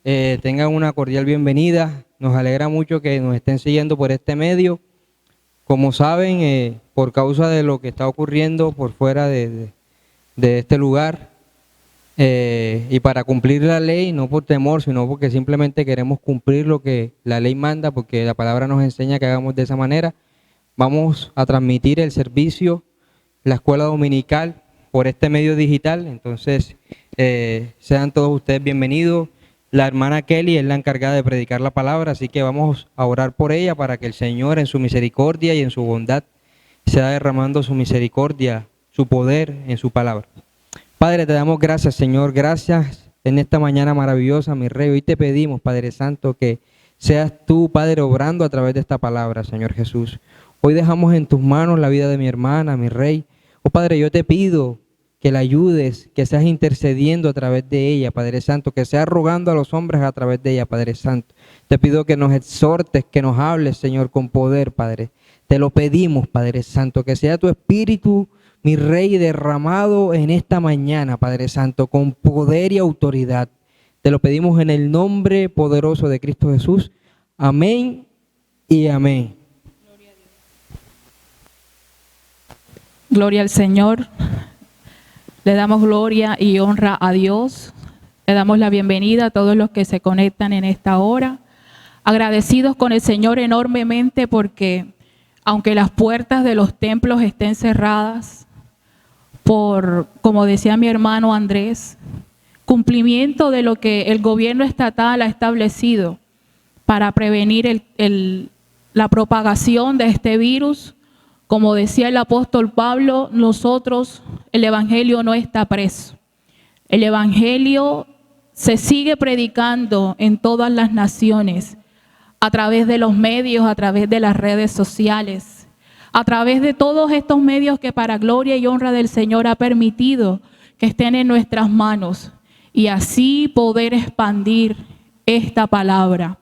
tengan una cordial bienvenida. Nos alegra mucho que nos estén siguiendo por este medio. Como saben, por causa de lo que está ocurriendo por fuera de este lugar, y para cumplir la ley, no por temor, sino porque simplemente queremos cumplir lo que la ley manda, porque la palabra nos enseña que hagamos de esa manera, vamos a transmitir el servicio, la escuela dominical, por este medio digital. Entonces, sean todos ustedes bienvenidos. La hermana Kelly es la encargada de predicar la palabra, así que vamos a orar por ella para que el Señor en su misericordia y en su bondad sea derramando su misericordia, su poder en su palabra. Padre, te damos gracias, Señor, gracias en esta mañana maravillosa, mi Rey. Hoy te pedimos, Padre Santo, que seas tú, Padre, obrando a través de esta palabra, Señor Jesús. Hoy dejamos en tus manos la vida de mi hermana, mi Rey. Oh, Padre, yo te pido que la ayudes, que seas intercediendo a través de ella, Padre Santo, que seas rogando a los hombres a través de ella, Padre Santo. Te pido que nos exhortes, que nos hables, Señor, con poder, Padre. Te lo pedimos, Padre Santo, que sea tu Espíritu, mi Rey, derramado en esta mañana, Padre Santo, con poder y autoridad. Te lo pedimos en el nombre poderoso de Cristo Jesús. Amén y amén. Gloria al Señor. Le damos gloria y honra a Dios. Le damos la bienvenida a todos los que se conectan en esta hora. Agradecidos con el Señor enormemente porque aunque las puertas de los templos estén cerradas por, como decía mi hermano Andrés, cumplimiento de lo que el gobierno estatal ha establecido para prevenir la propagación de este virus, como decía el apóstol Pablo, nosotros, el evangelio no está preso. El evangelio se sigue predicando en todas las naciones, a través de los medios, a través de las redes sociales, a través de todos estos medios que para gloria y honra del Señor ha permitido que estén en nuestras manos y así poder expandir esta palabra,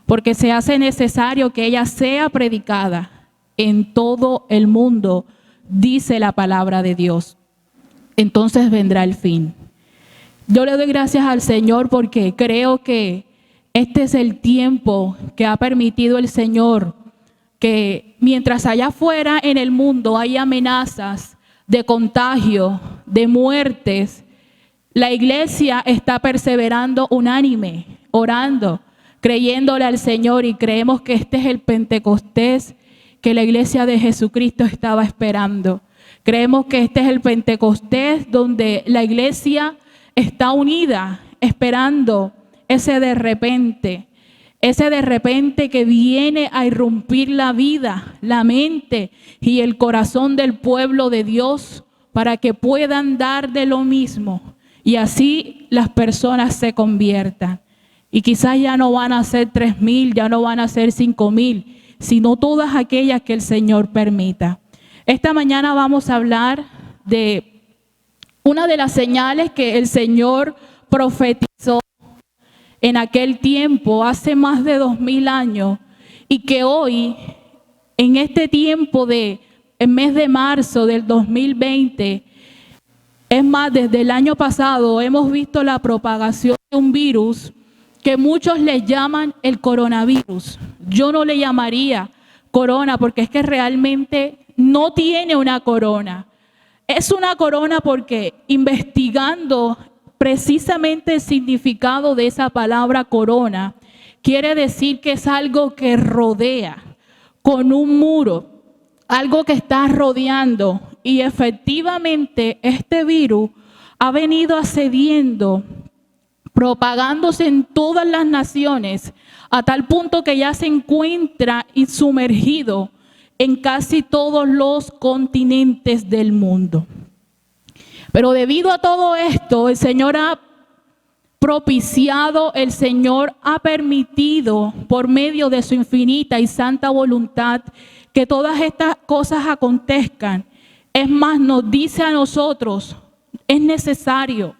porque se hace necesario que ella sea predicada en todo el mundo, dice la palabra de Dios. Entonces vendrá el fin. Yo le doy gracias al Señor porque creo que este es el tiempo que ha permitido el Señor, que mientras allá afuera en el mundo hay amenazas de contagio, de muertes, la iglesia está perseverando unánime, orando, creyéndole al Señor, y creemos que este es el Pentecostés que la iglesia de Jesucristo estaba esperando. Creemos que este es el Pentecostés donde la iglesia está unida, esperando ese de repente que viene a irrumpir la vida, la mente y el corazón del pueblo de Dios para que puedan dar de lo mismo y así las personas se conviertan. Y quizás ya no van a ser 3,000, ya no van a ser 5,000, sino todas aquellas que el Señor permita. Esta mañana vamos a hablar de una de las señales que el Señor profetizó en aquel tiempo, hace más de 2,000 años, y que hoy, en este tiempo el mes de marzo del 2020, es más, desde el año pasado hemos visto la propagación de un virus que muchos le llaman el coronavirus. Yo no le llamaría corona porque es que realmente no tiene una corona. Es una corona porque investigando precisamente el significado de esa palabra corona, quiere decir que es algo que rodea con un muro, algo que está rodeando. Y efectivamente este virus ha venido asediando, propagándose en todas las naciones, a tal punto que ya se encuentra sumergido en casi todos los continentes del mundo. Pero debido a todo esto, el Señor ha propiciado, el Señor ha permitido, por medio de su infinita y santa voluntad, que todas estas cosas acontezcan. Es más, nos dice a nosotros, es necesario.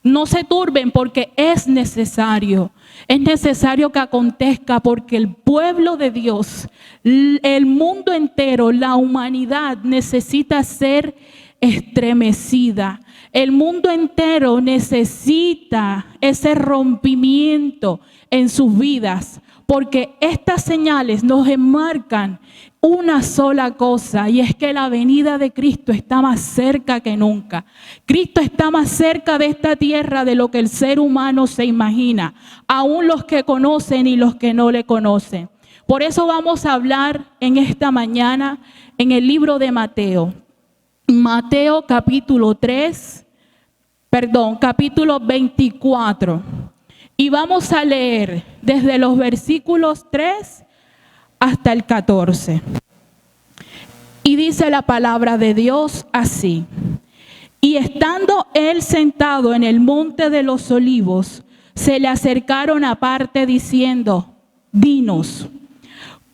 No se turben porque es necesario que acontezca porque el pueblo de Dios, el mundo entero, la humanidad necesita ser estremecida. El mundo entero necesita ese rompimiento en sus vidas, porque estas señales nos enmarcan una sola cosa, y es que la venida de Cristo está más cerca que nunca. Cristo está más cerca de esta tierra de lo que el ser humano se imagina, aún los que conocen y los que no le conocen. Por eso vamos a hablar en esta mañana en el libro de Mateo. Mateo capítulo 24. Y vamos a leer desde los versículos 3 hasta el 14. Y dice la palabra de Dios así: y estando él sentado en el monte de los olivos, se le acercaron aparte diciendo: dinos,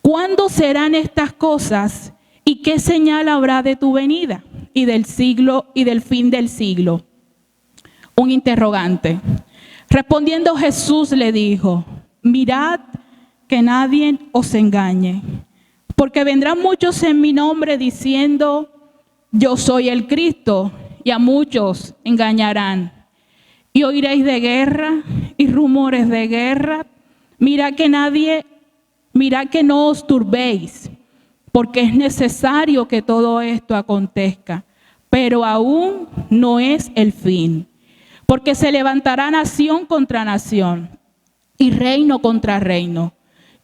¿cuándo serán estas cosas? ¿Y qué señal habrá de tu venida y del siglo y del fin del siglo? Un interrogante. Respondiendo Jesús le dijo: mirad que nadie os engañe, porque vendrán muchos en mi nombre diciendo: yo soy el Cristo, y a muchos engañarán. Y oiréis de guerra y rumores de guerra. Mirad que no os turbéis, porque es necesario que todo esto acontezca, pero aún no es el fin. Porque se levantará nación contra nación y reino contra reino,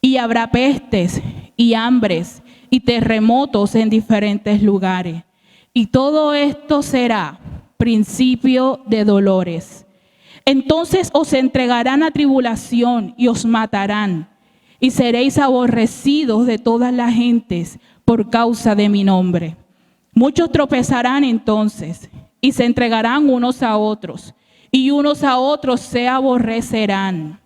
y habrá pestes y hambres y terremotos en diferentes lugares. Y todo esto será principio de dolores. Entonces os entregarán a tribulación y os matarán, y seréis aborrecidos de todas las gentes por causa de mi nombre. Muchos tropezarán entonces y se entregarán unos a otros, y unos a otros se aborrecerán.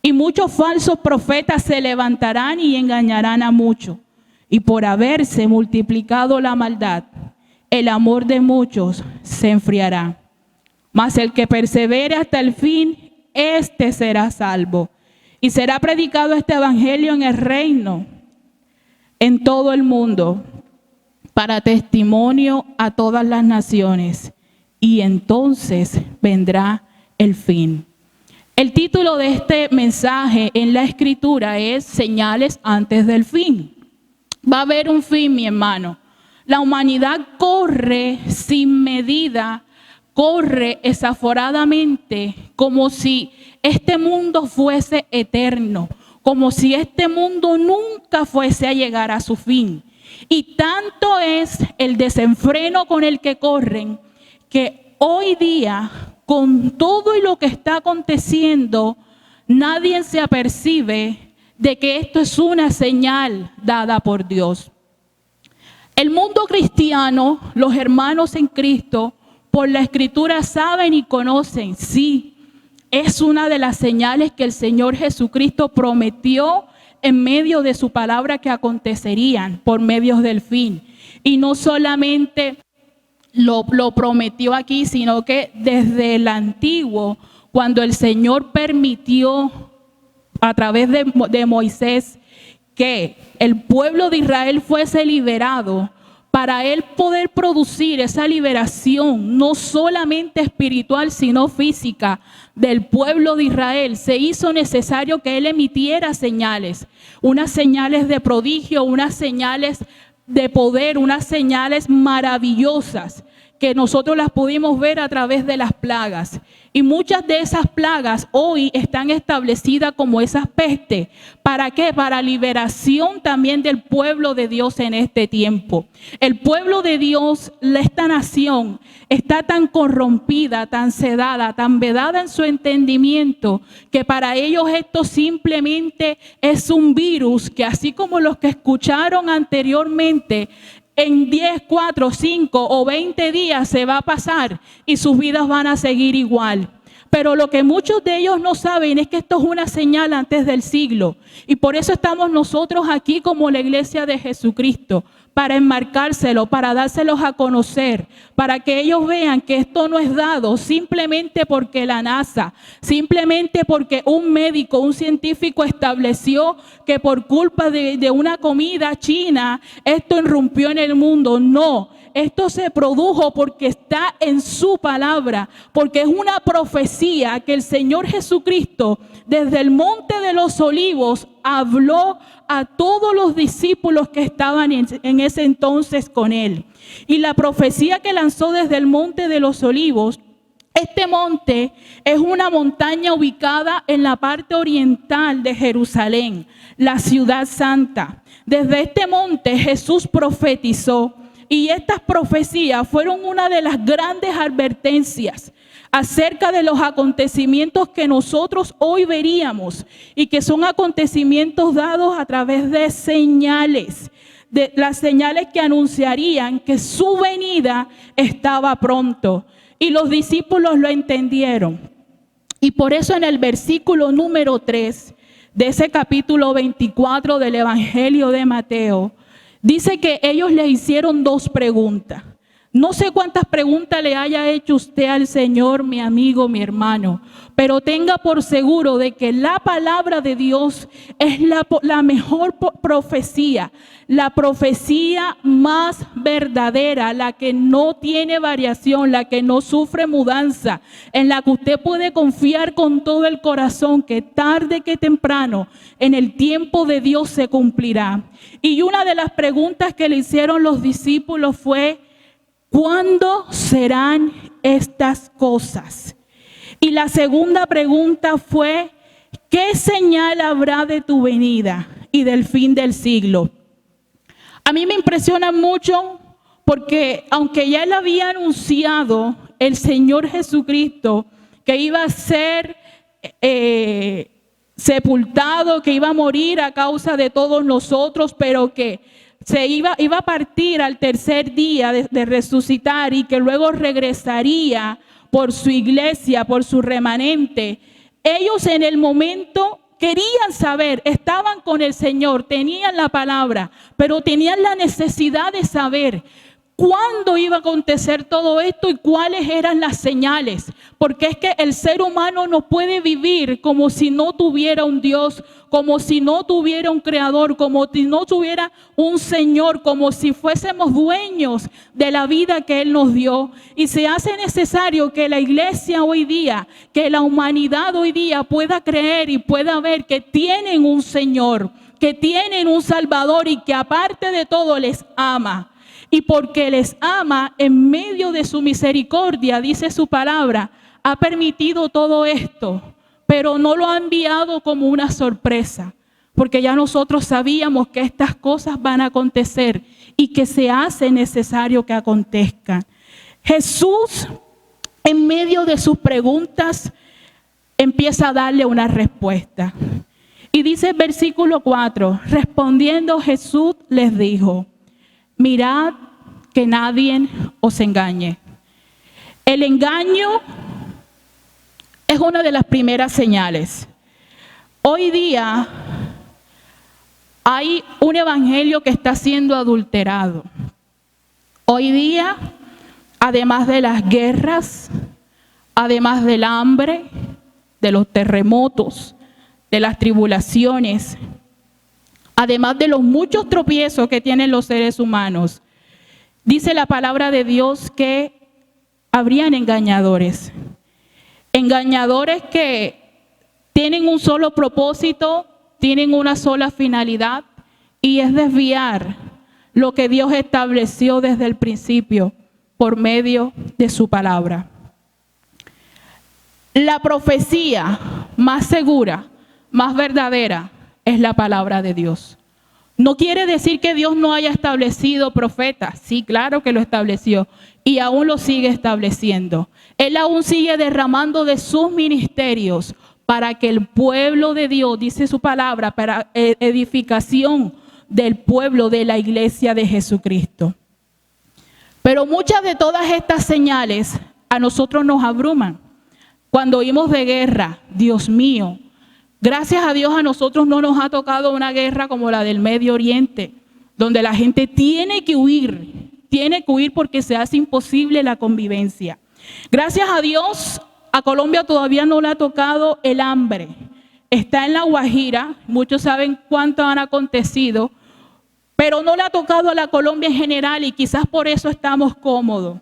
Y muchos falsos profetas se levantarán y engañarán a muchos. Y por haberse multiplicado la maldad, el amor de muchos se enfriará. Mas el que persevere hasta el fin, éste será salvo. Y será predicado este evangelio en el reino, en todo el mundo, para testimonio a todas las naciones. Y entonces vendrá el fin. El título de este mensaje en la Escritura es Señales antes del fin. Va a haber un fin, mi hermano. La humanidad corre sin medida, corre desaforadamente, como si este mundo fuese eterno, como si este mundo nunca fuese a llegar a su fin. Y tanto es el desenfreno con el que corren, que hoy día, con todo y lo que está aconteciendo, nadie se apercibe de que esto es una señal dada por Dios. El mundo cristiano, los hermanos en Cristo, por la Escritura saben y conocen, sí, es una de las señales que el Señor Jesucristo prometió en medio de su palabra que acontecerían por medios del fin. Y no solamente lo prometió aquí, sino que desde el antiguo, cuando el Señor permitió a través de Moisés que el pueblo de Israel fuese liberado, para él poder producir esa liberación, no solamente espiritual, sino física del pueblo de Israel, se hizo necesario que él emitiera señales, unas señales de prodigio, unas señales de poder, unas señales maravillosas que nosotros las pudimos ver a través de las plagas. Y muchas de esas plagas hoy están establecidas como esas pestes. ¿Para qué? Para liberación también del pueblo de Dios en este tiempo. El pueblo de Dios, esta nación, está tan corrompida, tan sedada, tan vedada en su entendimiento, que para ellos esto simplemente es un virus que, así como los que escucharon anteriormente, en 10, 4, 5 o 20 días se va a pasar y sus vidas van a seguir igual. Pero lo que muchos de ellos no saben es que esto es una señal antes del siglo. Y por eso estamos nosotros aquí como la iglesia de Jesucristo, para enmarcárselo, para dárselos a conocer, para que ellos vean que esto no es dado simplemente porque la NASA, simplemente porque un médico, un científico estableció que por culpa de una comida china, esto irrumpió en el mundo. No, esto se produjo porque está en su palabra, porque es una profecía que el Señor Jesucristo desde el Monte de los Olivos habló a todos los discípulos que estaban en ese entonces con él. Y la profecía que lanzó desde el Monte de los Olivos, este monte es una montaña ubicada en la parte oriental de Jerusalén, la ciudad santa. Desde este monte Jesús profetizó, y estas profecías fueron una de las grandes advertencias acerca de los acontecimientos que nosotros hoy veríamos, y que son acontecimientos dados a través de señales, de las señales que anunciarían que su venida estaba pronto. Y los discípulos lo entendieron. Y por eso en el versículo número 3 de ese capítulo 24 del Evangelio de Mateo, dice que ellos le hicieron dos preguntas. No sé cuántas preguntas le haya hecho usted al Señor, mi amigo, mi hermano, pero tenga por seguro de que la palabra de Dios es la mejor profecía, la profecía más verdadera, la que no tiene variación, la que no sufre mudanza, en la que usted puede confiar con todo el corazón que tarde que temprano en el tiempo de Dios se cumplirá. Y una de las preguntas que le hicieron los discípulos fue: ¿cuándo serán estas cosas? Y la segunda pregunta fue: ¿qué señal habrá de tu venida y del fin del siglo? A mí me impresiona mucho porque aunque ya él había anunciado el Señor Jesucristo que iba a ser sepultado, que iba a morir a causa de todos nosotros, pero que se iba a partir al tercer día de resucitar, y que luego regresaría por su iglesia, por su remanente. Ellos en el momento querían saber, estaban con el Señor, tenían la palabra, pero tenían la necesidad de saber cuándo iba a acontecer todo esto y cuáles eran las señales. Porque es que el ser humano no puede vivir como si no tuviera un Dios, como si no tuviera un creador, como si no tuviera un Señor, como si fuésemos dueños de la vida que Él nos dio. Y se hace necesario que la iglesia hoy día, que la humanidad hoy día pueda creer y pueda ver que tienen un Señor, que tienen un Salvador, y que aparte de todo les ama. Y porque les ama, en medio de su misericordia, dice su palabra, ha permitido todo esto, pero no lo ha enviado como una sorpresa, porque ya nosotros sabíamos que estas cosas van a acontecer y que se hace necesario que acontezcan. Jesús, en medio de sus preguntas, empieza a darle una respuesta. Y dice el versículo 4, respondiendo Jesús les dijo: mirad que nadie os engañe. El engaño es una de las primeras señales. Hoy día hay un evangelio que está siendo adulterado. Hoy día, además de las guerras, además del hambre, de los terremotos, de las tribulaciones, además de los muchos tropiezos que tienen los seres humanos, dice la palabra de Dios que habrían engañadores. Engañadores que tienen un solo propósito, tienen una sola finalidad, y es desviar lo que Dios estableció desde el principio por medio de su palabra. La profecía más segura, más verdadera, es la palabra de Dios. No quiere decir que Dios no haya establecido profetas. Sí, claro que lo estableció y aún lo sigue estableciendo. Él aún sigue derramando de sus ministerios para que el pueblo de Dios, dice su palabra, para edificación del pueblo de la iglesia de Jesucristo. Pero muchas de todas estas señales a nosotros nos abruman. Cuando oímos de guerra, Dios mío, gracias a Dios a nosotros no nos ha tocado una guerra como la del Medio Oriente, donde la gente tiene que huir porque se hace imposible la convivencia. Gracias a Dios, a Colombia todavía no le ha tocado el hambre. Está en La Guajira, muchos saben cuánto han acontecido, pero no le ha tocado a la Colombia en general y quizás por eso estamos cómodos.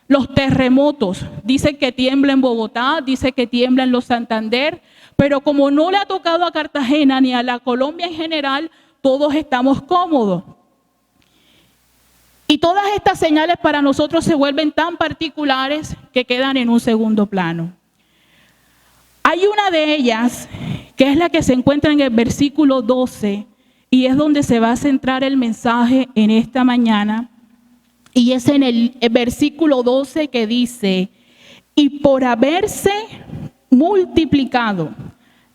Los terremotos, dice que tiembla en Bogotá, dice que tiembla en los Santander, pero como no le ha tocado a Cartagena ni a la Colombia en general, todos estamos cómodos. Y todas estas señales para nosotros se vuelven tan particulares que quedan en un segundo plano. Hay una de ellas que es la que se encuentra en el versículo 12 y es donde se va a centrar el mensaje en esta mañana. Y es en el versículo 12 que dice, y por haberse multiplicado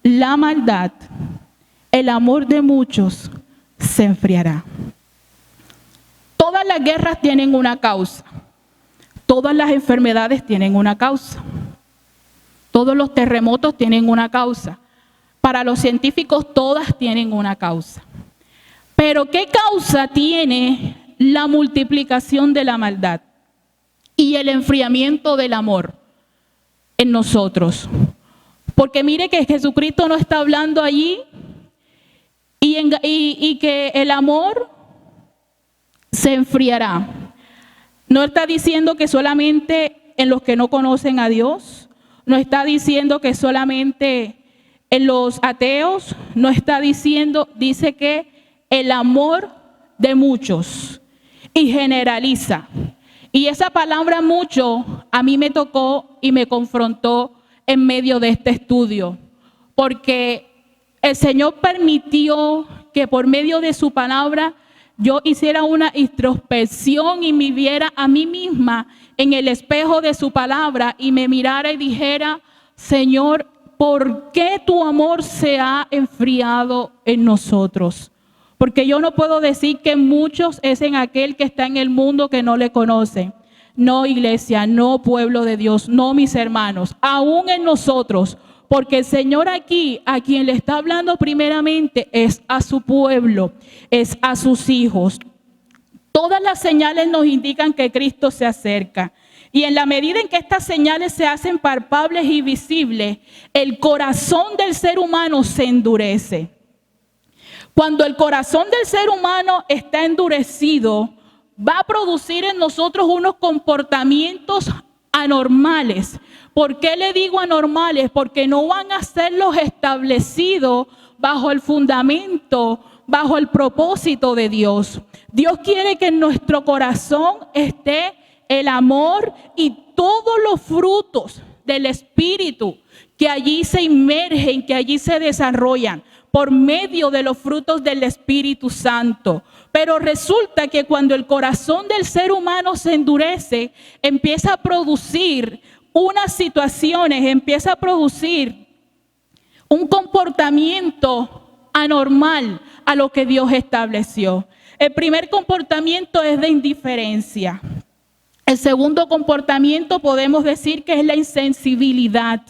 la maldad, el amor de muchos se enfriará. Todas las guerras tienen una causa. Todas las enfermedades tienen una causa. Todos los terremotos tienen una causa. Para los científicos todas tienen una causa. Pero ¿qué causa tiene la multiplicación de la maldad y el enfriamiento del amor en nosotros? Porque mire que Jesucristo no está hablando allí y que el amor se enfriará. No está diciendo que solamente en los que no conocen a Dios, no está diciendo que solamente en los ateos, no está diciendo, dice que el amor de muchos y generaliza. Y esa palabra mucho a mí me tocó y me confrontó en medio de este estudio, porque el Señor permitió que por medio de su palabra yo hiciera una introspección y me viera a mí misma en el espejo de su palabra y me mirara y dijera, Señor, ¿por qué tu amor se ha enfriado en nosotros? Porque yo no puedo decir que muchos es en aquel que está en el mundo que no le conoce. No, iglesia, no, pueblo de Dios, no, mis hermanos, aún en nosotros. Porque el Señor aquí, a quien le está hablando primeramente, es a su pueblo, es a sus hijos. Todas las señales nos indican que Cristo se acerca. Y en la medida en que estas señales se hacen palpables y visibles, el corazón del ser humano se endurece. Cuando el corazón del ser humano está endurecido, va a producir en nosotros unos comportamientos anormales. ¿Por qué le digo anormales? Porque no van a ser los establecidos bajo el fundamento, bajo el propósito de Dios. Dios quiere que en nuestro corazón esté el amor y todos los frutos del Espíritu que allí se inmergen, que allí se desarrollan por medio de los frutos del Espíritu Santo. Pero resulta que cuando el corazón del ser humano se endurece, empieza a producir unas situaciones, empieza a producir un comportamiento anormal a lo que Dios estableció. El primer comportamiento es de indiferencia. El segundo comportamiento podemos decir que es la insensibilidad.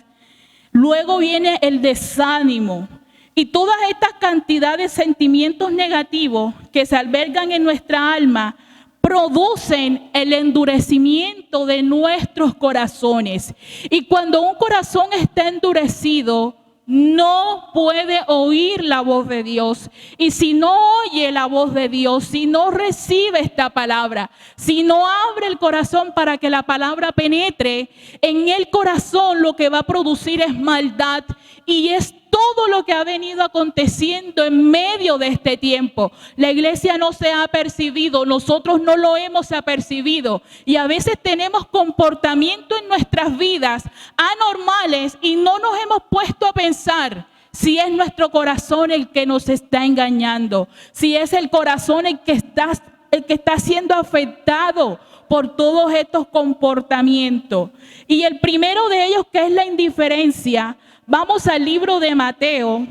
Luego viene el desánimo. Y todas estas cantidades de sentimientos negativos que se albergan en nuestra alma producen el endurecimiento de nuestros corazones. Y cuando un corazón está endurecido, no puede oír la voz de Dios. Y si no oye la voz de Dios, si no recibe esta palabra, si no abre el corazón para que la palabra penetre, en el corazón lo que va a producir es maldad. Y es todo lo que ha venido aconteciendo en medio de este tiempo. La iglesia no se ha apercibido, nosotros no lo hemos apercibido. Y a veces tenemos comportamientos en nuestras vidas anormales y no nos hemos puesto a pensar si es nuestro corazón el que nos está engañando, si es el corazón el que está siendo afectado por todos estos comportamientos. Y el primero de ellos, que es la indiferencia. Vamos al libro de Mateo.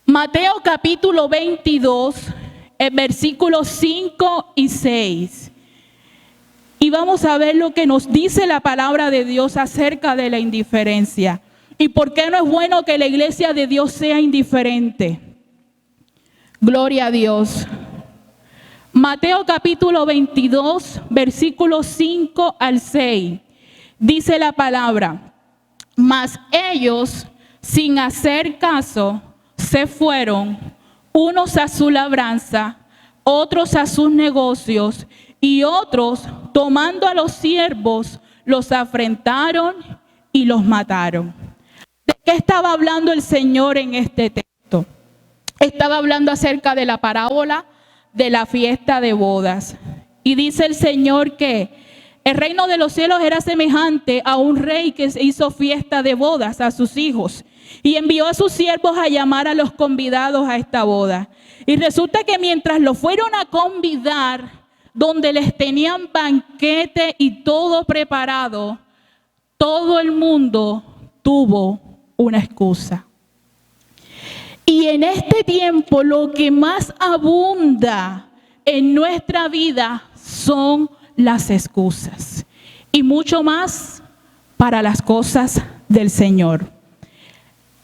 Mateo capítulo 22, versículos 5 y 6. Y vamos a ver lo que nos dice la palabra de Dios acerca de la indiferencia. Y por qué no es bueno que la iglesia de Dios sea indiferente. Gloria a Dios. Mateo capítulo 22, versículos 5 al 6. Dice la palabra: mas ellos, sin hacer caso, se fueron, unos a su labranza, otros a sus negocios, y otros, tomando a los siervos, los afrentaron y los mataron. ¿De qué estaba hablando el Señor en este texto? Estaba hablando acerca de la parábola de la fiesta de bodas. Y dice el Señor que el reino de los cielos era semejante a un rey que hizo fiesta de bodas a sus hijos y envió a sus siervos a llamar a los convidados a esta boda. Y resulta que mientras los fueron a convidar, donde les tenían banquete y todo preparado, todo el mundo tuvo una excusa. Y en este tiempo lo que más abunda en nuestra vida son las excusas. Y mucho más para las cosas del Señor.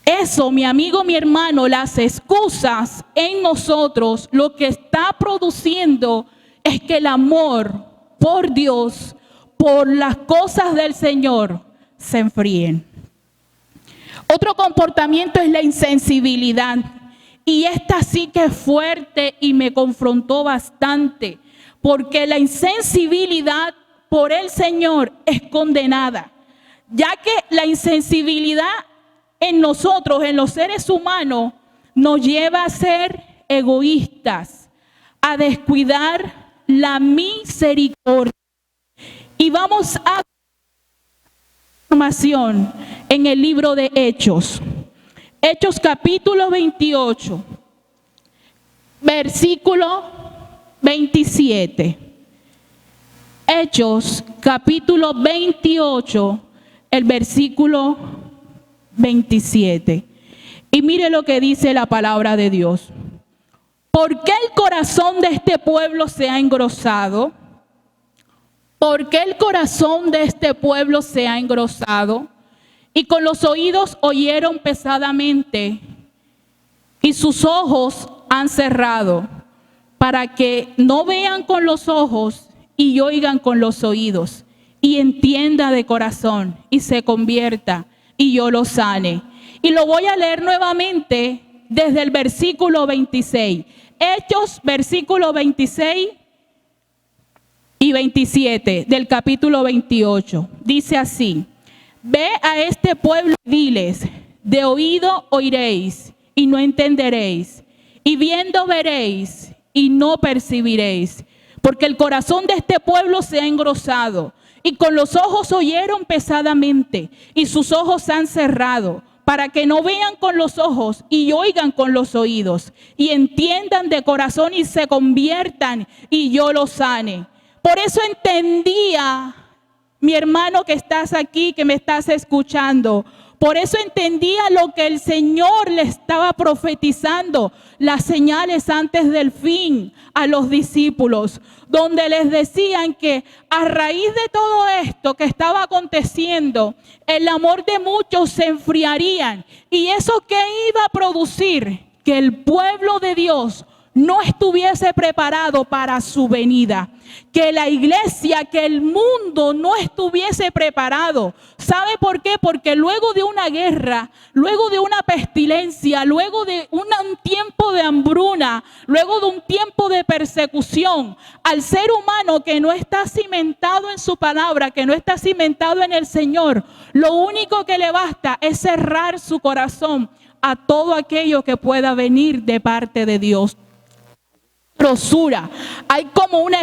Eso, mi amigo, mi hermano, las excusas en nosotros, lo que está produciendo es que el amor por Dios, por las cosas del Señor, se enfríen. Otro comportamiento es la insensibilidad. Y esta sí que es fuerte y me confrontó bastante. Porque la insensibilidad por el Señor es condenada. Ya que la insensibilidad en nosotros, en los seres humanos, nos lleva a ser egoístas, a descuidar la misericordia. Y vamos a información en el libro de Hechos. Hechos capítulo 28, versículo 27. Hechos capítulo 28, el versículo 27. Y mire lo que dice la palabra de Dios. ¿Por qué el corazón de este pueblo se ha engrosado? ¿Por qué el corazón de este pueblo se ha engrosado? Y con los oídos oyeron pesadamente, y sus ojos han cerrado, para que no vean con los ojos y oigan con los oídos, y entienda de corazón y se convierta, y yo lo sane. Y lo voy a leer nuevamente desde el versículo 26. Hechos, versículo 26 y 27 del capítulo 28. Dice así: ve a este pueblo y diles, de oído oiréis y no entenderéis, y viendo veréis y no percibiréis, porque el corazón de este pueblo se ha engrosado, y con los ojos oyeron pesadamente, y sus ojos han cerrado, para que no vean con los ojos y oigan con los oídos, y entiendan de corazón y se conviertan, y yo los sane. Por eso entendía, mi hermano que estás aquí, que me estás escuchando, por eso entendía lo que el Señor le estaba profetizando, las señales antes del fin a los discípulos, donde les decían que a raíz de todo esto que estaba aconteciendo, el amor de muchos se enfriarían. ¿Y eso qué iba a producir? Que el pueblo de Dios no estuviese preparado para su venida, que la iglesia, que el mundo no estuviese preparado. ¿Sabe por qué? Porque luego de una guerra, luego de una pestilencia, luego de un tiempo de hambruna, luego de un tiempo de persecución, al ser humano que no está cimentado en su palabra, que no está cimentado en el Señor, lo único que le basta es cerrar su corazón a todo aquello que pueda venir de parte de Dios. Grosura, hay como una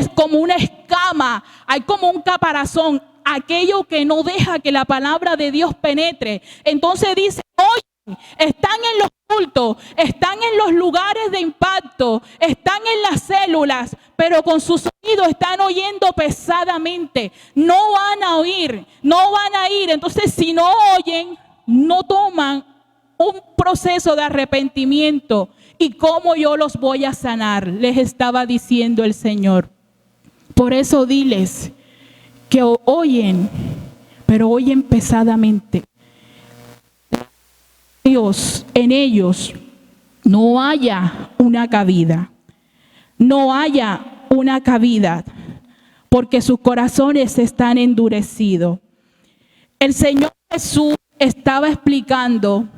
escama, hay como un caparazón, aquello que no deja que la palabra de Dios penetre. Entonces dice, oye, están en los cultos, están en los lugares de impacto, están en las células, pero con sus oídos están oyendo pesadamente, no van a oír, no van a ir. Entonces si no oyen, no toman un proceso de arrepentimiento. ¿Y cómo yo los voy a sanar? Les estaba diciendo el Señor. Por eso diles que oyen, pero oyen pesadamente. Dios, en ellos no haya una cabida, no haya una cavidad, porque sus corazones están endurecidos. El Señor Jesús estaba explicando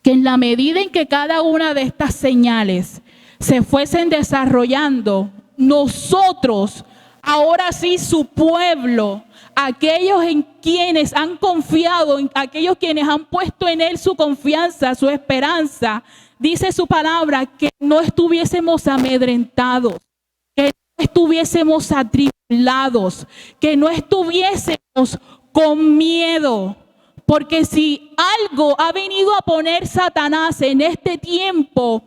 que en la medida en que cada una de estas señales se fuesen desarrollando, nosotros, ahora sí su pueblo, aquellos en quienes han confiado, en aquellos quienes han puesto en Él su confianza, su esperanza, dice su palabra, que no estuviésemos amedrentados, que no estuviésemos atribulados, que no estuviésemos con miedo. Porque si algo ha venido a poner Satanás en este tiempo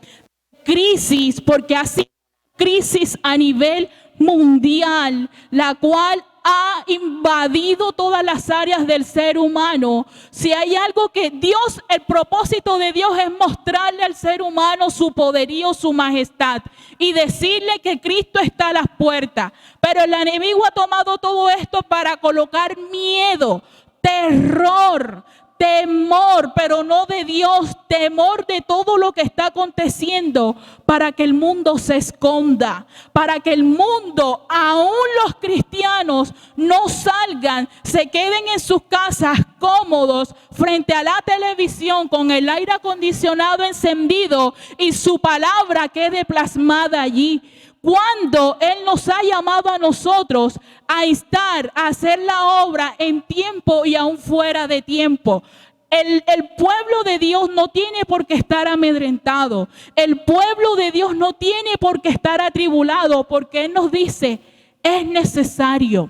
de crisis, porque ha sido crisis a nivel mundial, la cual ha invadido todas las áreas del ser humano. Si hay algo que Dios, el propósito de Dios es mostrarle al ser humano su poderío, su majestad y decirle que Cristo está a las puertas. Pero el enemigo ha tomado todo esto para colocar miedo, terror, temor, pero no de Dios, temor de todo lo que está aconteciendo, para que el mundo se esconda, para que el mundo, aún los cristianos, no salgan, se queden en sus casas cómodos frente a la televisión con el aire acondicionado encendido y su palabra quede plasmada allí. Cuando Él nos ha llamado a nosotros a instar, a hacer la obra en tiempo y aún fuera de tiempo. El pueblo de Dios no tiene por qué estar amedrentado. El pueblo de Dios no tiene por qué estar atribulado, porque Él nos dice, es necesario.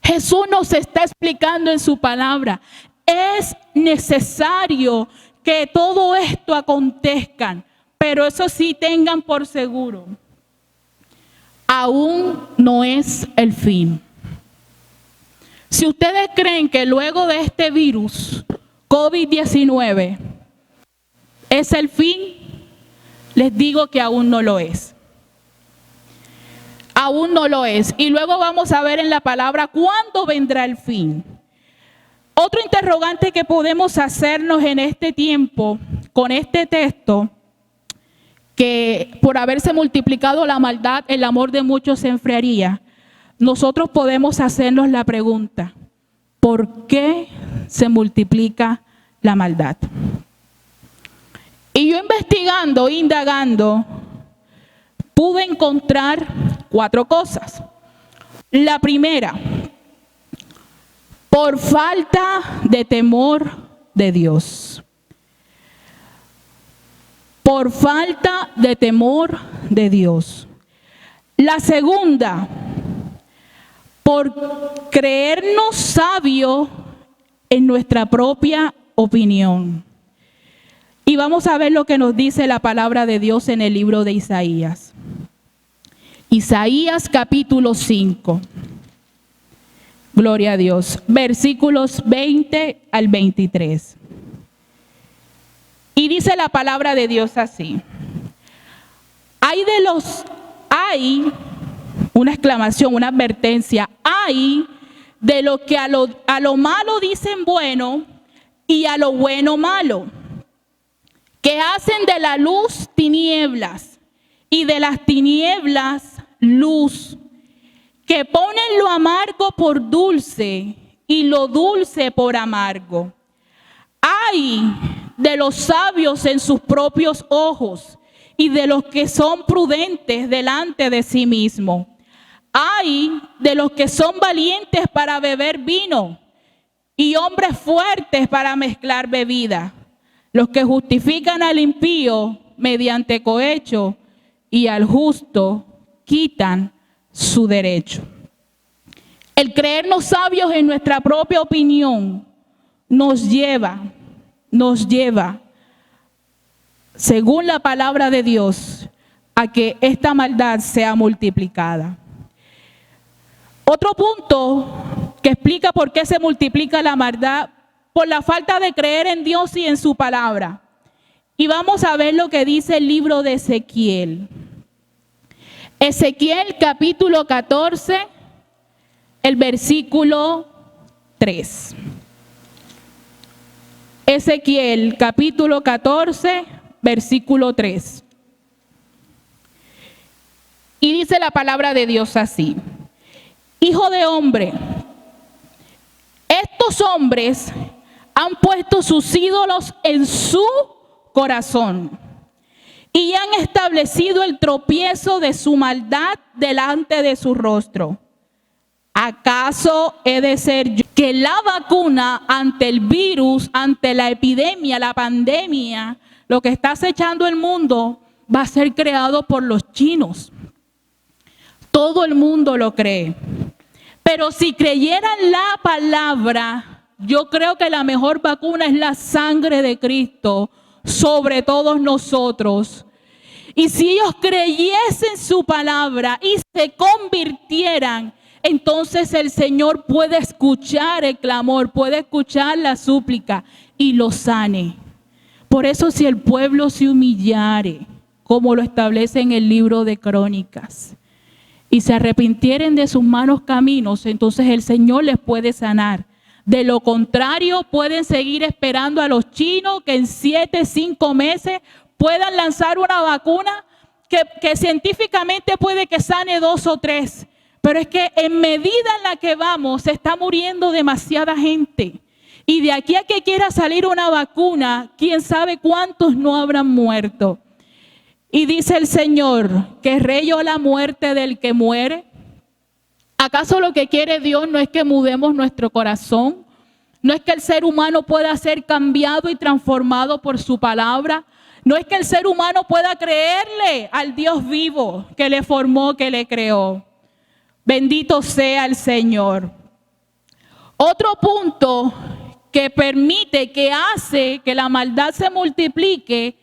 Jesús nos está explicando en su palabra, es necesario que todo esto acontezca, pero eso sí tengan por seguro. Aún no es el fin. Si ustedes creen que luego de este virus, COVID-19, es el fin, les digo que aún no lo es. Aún no lo es. Y luego vamos a ver en la palabra cuándo vendrá el fin. Otro interrogante que podemos hacernos en este tiempo, con este texto, que por haberse multiplicado la maldad, el amor de muchos se enfriaría. Nosotros podemos hacernos la pregunta, ¿por qué se multiplica la maldad? Y yo investigando, indagando, pude encontrar 4 cosas. La primera, por falta de temor de Dios. Por falta de temor de Dios. La segunda, por creernos sabios en nuestra propia opinión. Y vamos a ver lo que nos dice la palabra de Dios en el libro de Isaías. Isaías capítulo 5. Gloria a Dios. Versículos 20 al 23. Y dice la palabra de Dios así. Hay, una exclamación, una advertencia, hay de lo que a lo malo dicen bueno y a lo bueno malo, que hacen de la luz tinieblas y de las tinieblas luz, que ponen lo amargo por dulce y lo dulce por amargo. Ay de los sabios en sus propios ojos y de los que son prudentes delante de sí mismo. Ay de los que son valientes para beber vino y hombres fuertes para mezclar bebida, los que justifican al impío mediante cohecho y al justo quitan su derecho. El creernos sabios en nuestra propia opinión nos lleva, según la palabra de Dios, a que esta maldad sea multiplicada. Otro punto que explica por qué se multiplica la maldad, por la falta de creer en Dios y en su palabra. Y vamos a ver lo que dice el libro de Ezequiel. Ezequiel capítulo 14, el versículo 3. Ezequiel capítulo 14, versículo 3. Y dice la palabra de Dios así: Hijo de hombre, estos hombres han puesto sus ídolos en su corazón y han establecido el tropiezo de su maldad delante de su rostro. ¿Acaso he de ser yo que la vacuna ante el virus, ante la epidemia, la pandemia, lo que está acechando el mundo, va a ser creado por los chinos? Todo el mundo lo cree. Pero si creyeran la palabra, yo creo que la mejor vacuna es la sangre de Cristo sobre todos nosotros. Y si ellos creyesen su palabra y se convirtieran, entonces el Señor puede escuchar el clamor, puede escuchar la súplica y lo sane. Por eso, si el pueblo se humillare, como lo establece en el libro de Crónicas, y se arrepintieren de sus malos caminos, entonces el Señor les puede sanar. De lo contrario, pueden seguir esperando a los chinos que en 7, 5 meses puedan lanzar una vacuna que científicamente puede que sane 2 o 3. Pero es que en medida en la que vamos, se está muriendo demasiada gente. Y de aquí a que quiera salir una vacuna, quién sabe cuántos no habrán muerto. Y dice el Señor, ¿querré yo la muerte del que muere? ¿Acaso lo que quiere Dios no es que mudemos nuestro corazón? ¿No es que el ser humano pueda ser cambiado y transformado por su palabra? ¿No es que el ser humano pueda creerle al Dios vivo que le formó, que le creó? Bendito sea el Señor. Otro punto que permite, que hace que la maldad se multiplique,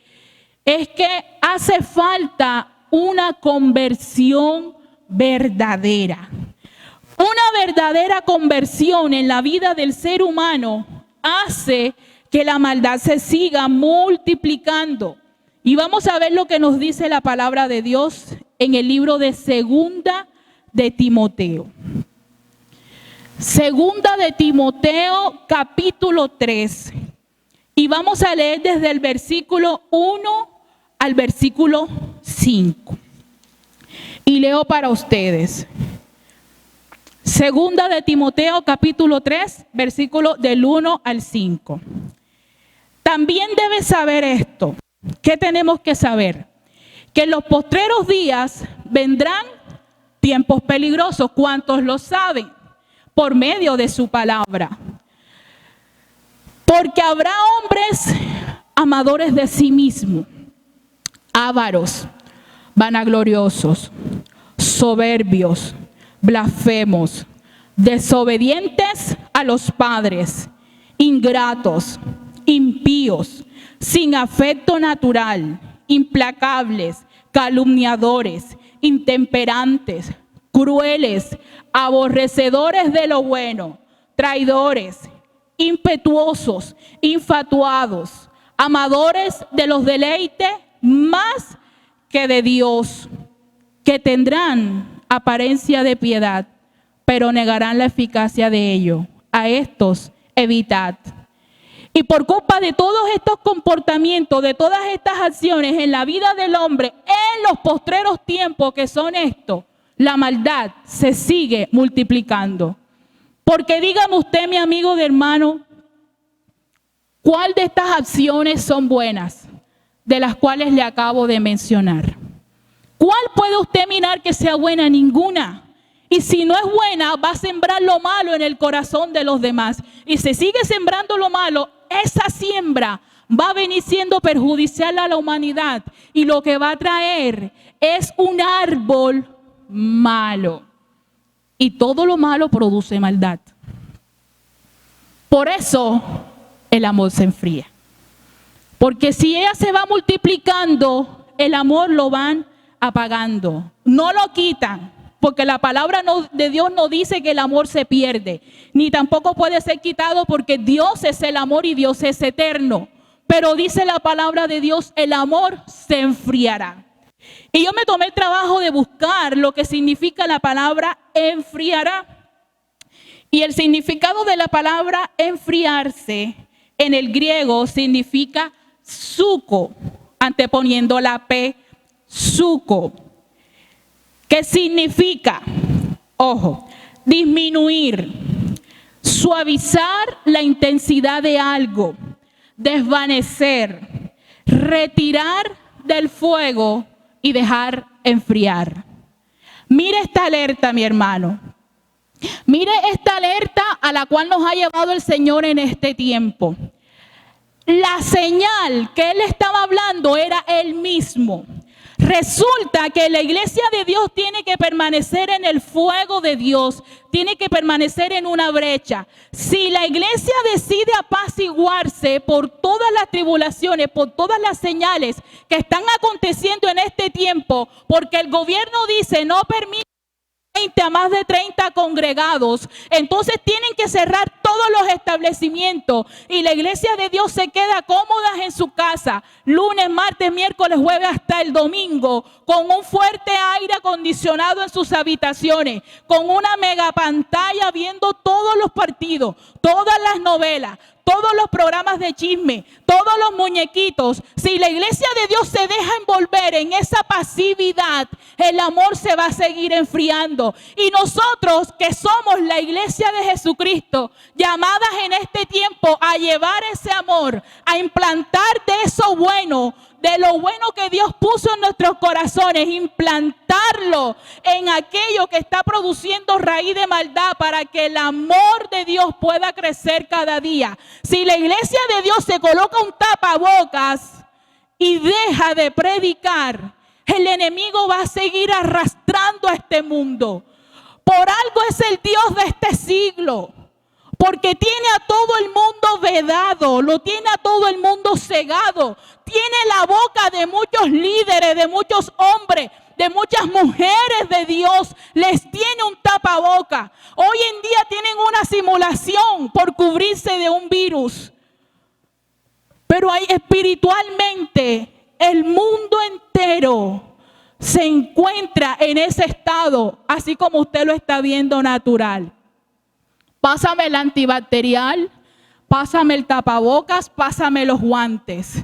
es que hace falta una conversión verdadera. Una verdadera conversión en la vida del ser humano hace que la maldad se siga multiplicando. Y vamos a ver lo que nos dice la palabra de Dios en el libro de Segunda de Timoteo. Segunda de Timoteo, capítulo 3. Y vamos a leer desde el versículo 1 al versículo 5. Y leo para ustedes. Segunda de Timoteo, capítulo 3, versículo del 1 al 5. También debes saber esto. ¿Qué tenemos que saber? Que en los postreros días vendrán tiempos peligrosos. ¿Cuántos lo saben? Por medio de su palabra. Porque habrá hombres amadores de sí mismos, ávaros, vanagloriosos, soberbios, blasfemos, desobedientes a los padres, ingratos, impíos, sin afecto natural, implacables, calumniadores, intemperantes, crueles, aborrecedores de lo bueno, traidores, impetuosos, infatuados, amadores de los deleites más que de Dios, que tendrán apariencia de piedad, pero negarán la eficacia de ello. A estos evitad. Y por culpa de todos estos comportamientos, de todas estas acciones en la vida del hombre, en los postreros tiempos que son estos, la maldad se sigue multiplicando. Porque dígame usted, mi amigo de hermano, ¿cuál de estas acciones son buenas de las cuales le acabo de mencionar? ¿Cuál puede usted mirar que sea buena? Ninguna. Y si no es buena, va a sembrar lo malo en el corazón de los demás. Y si sigue sembrando lo malo, esa siembra va a venir siendo perjudicial a la humanidad. Y lo que va a traer es un árbol malo. Y todo lo malo produce maldad. Por eso el amor se enfría. Porque si ella se va multiplicando, el amor lo van apagando. No lo quitan. Porque la palabra de Dios no dice que el amor se pierde. Ni tampoco puede ser quitado porque Dios es el amor y Dios es eterno. Pero dice la palabra de Dios, el amor se enfriará. Y yo me tomé el trabajo de buscar lo que significa la palabra enfriará. Y el significado de la palabra enfriarse en el griego significa suco, anteponiendo la P, suco, que significa, ojo, disminuir, suavizar la intensidad de algo, desvanecer, retirar del fuego y dejar enfriar. Mire esta alerta, mi hermano. Mire esta alerta a la cual nos ha llevado el Señor en este tiempo. La señal que Él estaba hablando era Él mismo. Resulta que la iglesia de Dios tiene que permanecer en el fuego de Dios, tiene que permanecer en una brecha. Si la iglesia decide apaciguarse por todas las tribulaciones, por todas las señales que están aconteciendo en este tiempo, porque el gobierno dice no permite a más de 30 congregados, entonces tienen que cerrar todos los establecimientos y la iglesia de Dios se queda cómoda en su casa, lunes, martes, miércoles, jueves hasta el domingo, con un fuerte aire acondicionado en sus habitaciones, con una mega pantalla viendo todos los partidos, todas las novelas, todos los programas de chisme, todos los muñequitos. Si la iglesia de Dios se deja envolver en esa pasividad, el amor se va a seguir enfriando. Y nosotros que somos la iglesia de Jesucristo, llamadas en este tiempo a llevar ese amor, a implantar de eso bueno, de lo bueno que Dios puso en nuestros corazones, implantarlo en aquello que está produciendo raíz de maldad para que el amor de Dios pueda crecer cada día. Si la iglesia de Dios se coloca un tapabocas y deja de predicar, el enemigo va a seguir arrastrando a este mundo. Por algo es el Dios de este siglo. Porque tiene a todo el mundo vedado, lo tiene a todo el mundo cegado. Tiene la boca de muchos líderes, de muchos hombres, de muchas mujeres de Dios. Les tiene un tapaboca. Hoy en día tienen una simulación por cubrirse de un virus. Pero ahí espiritualmente el mundo entero se encuentra en ese estado, así como usted lo está viendo natural. Pásame el antibacterial, pásame el tapabocas, pásame los guantes.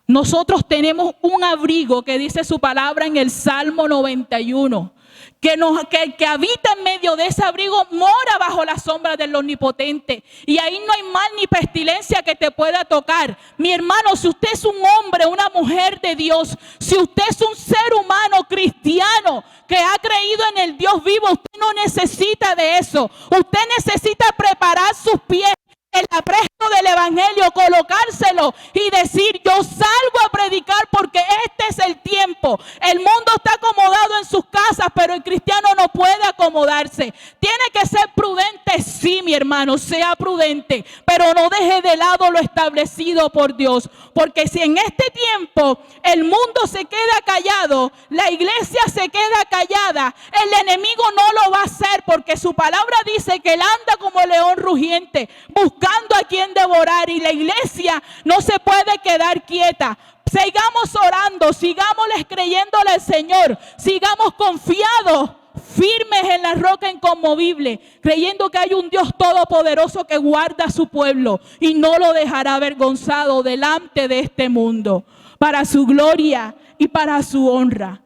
Nosotros tenemos un abrigo que dice su palabra en el Salmo 91, que el que habita en medio de ese abrigo mora bajo la sombra del Omnipotente. Y ahí no hay mal ni pestilencia que te pueda tocar. Mi hermano, si usted es un hombre, una mujer de Dios, si usted es un ser humano cristiano que ha creído en el Dios vivo, usted no necesita de eso. Usted necesita preparar sus pies, el apresto del evangelio, colocárselo y decir: yo salgo a predicar porque este es el tiempo. El mundo está acomodado en sus casas, pero el cristiano no puede acomodarse. Tiene que ser prudente, sí, mi hermano, sea prudente, pero no deje de lado lo establecido por Dios. Porque si en este tiempo el mundo se queda callado, la iglesia se queda callada, el enemigo no lo va a hacer, porque su palabra dice que él anda como león rugiente, buscando a quien devorar, y la iglesia no se puede quedar quieta. Sigamos orando, sigámosles creyéndole al Señor, sigamos confiados, firmes en la roca inconmovible, creyendo que hay un Dios todopoderoso que guarda a su pueblo y no lo dejará avergonzado delante de este mundo, para su gloria y para su honra.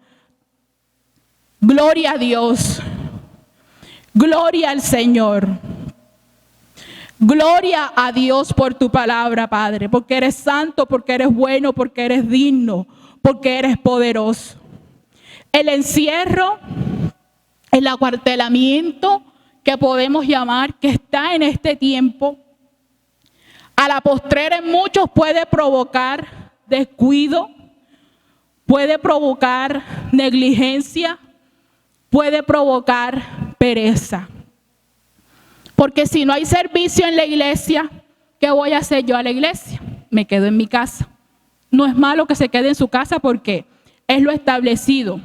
Gloria a Dios, gloria al Señor. Gloria a Dios por tu palabra, Padre, porque eres santo, porque eres bueno, porque eres digno, porque eres poderoso. El encierro, el acuartelamiento que podemos llamar, que está en este tiempo, a la postrera en muchos puede provocar descuido, puede provocar negligencia, puede provocar pereza. Porque si no hay servicio en la iglesia, ¿qué voy a hacer yo a la iglesia? Me quedo en mi casa. No es malo que se quede en su casa porque es lo establecido.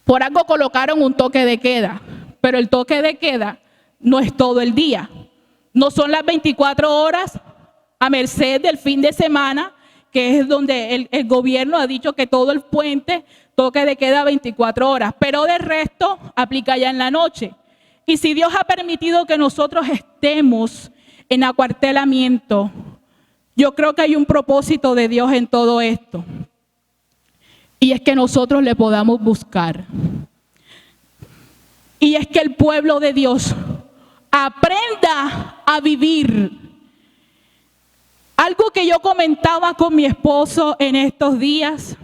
Por algo colocaron un toque de queda, pero el toque de queda no es todo el día. No son las 24 horas a merced del fin de semana, que es donde el gobierno ha dicho que todo el puente toque de queda 24 horas, pero de resto aplica ya en la noche. Y si Dios ha permitido que nosotros estemos en acuartelamiento, yo creo que hay un propósito de Dios en todo esto. Y es que nosotros le podamos buscar. y es que el pueblo de Dios aprenda a vivir. Algo que yo comentaba con mi esposo en estos días,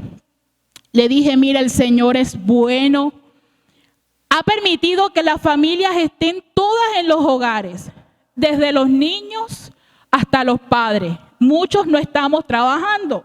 le dije, mira, el Señor es bueno, ha permitido que las familias estén todas en los hogares, desde los niños hasta los padres. Muchos no estamos trabajando.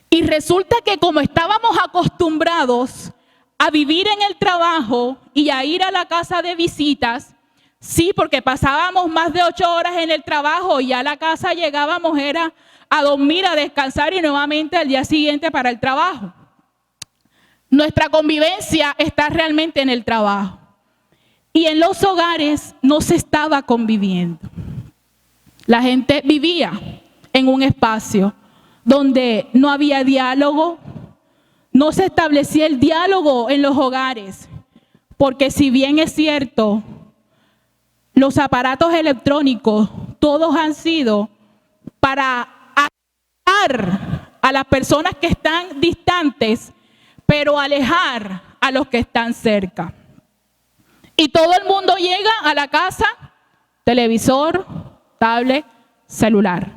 Y resulta que como estábamos acostumbrados a vivir en el trabajo y a ir a la casa de visitas, sí, porque pasábamos más de 8 horas en el trabajo y a la casa llegábamos era a dormir, a descansar y nuevamente al día siguiente para el trabajo. Nuestra convivencia está realmente en el trabajo. Y en los hogares no se estaba conviviendo. La gente vivía en un espacio donde no había diálogo, no se establecía el diálogo en los hogares, porque si bien es cierto, los aparatos electrónicos, todos han sido para alejar a las personas que están distantes, pero alejar a los que están cerca. Y todo el mundo llega a la casa, televisor, tablet, celular.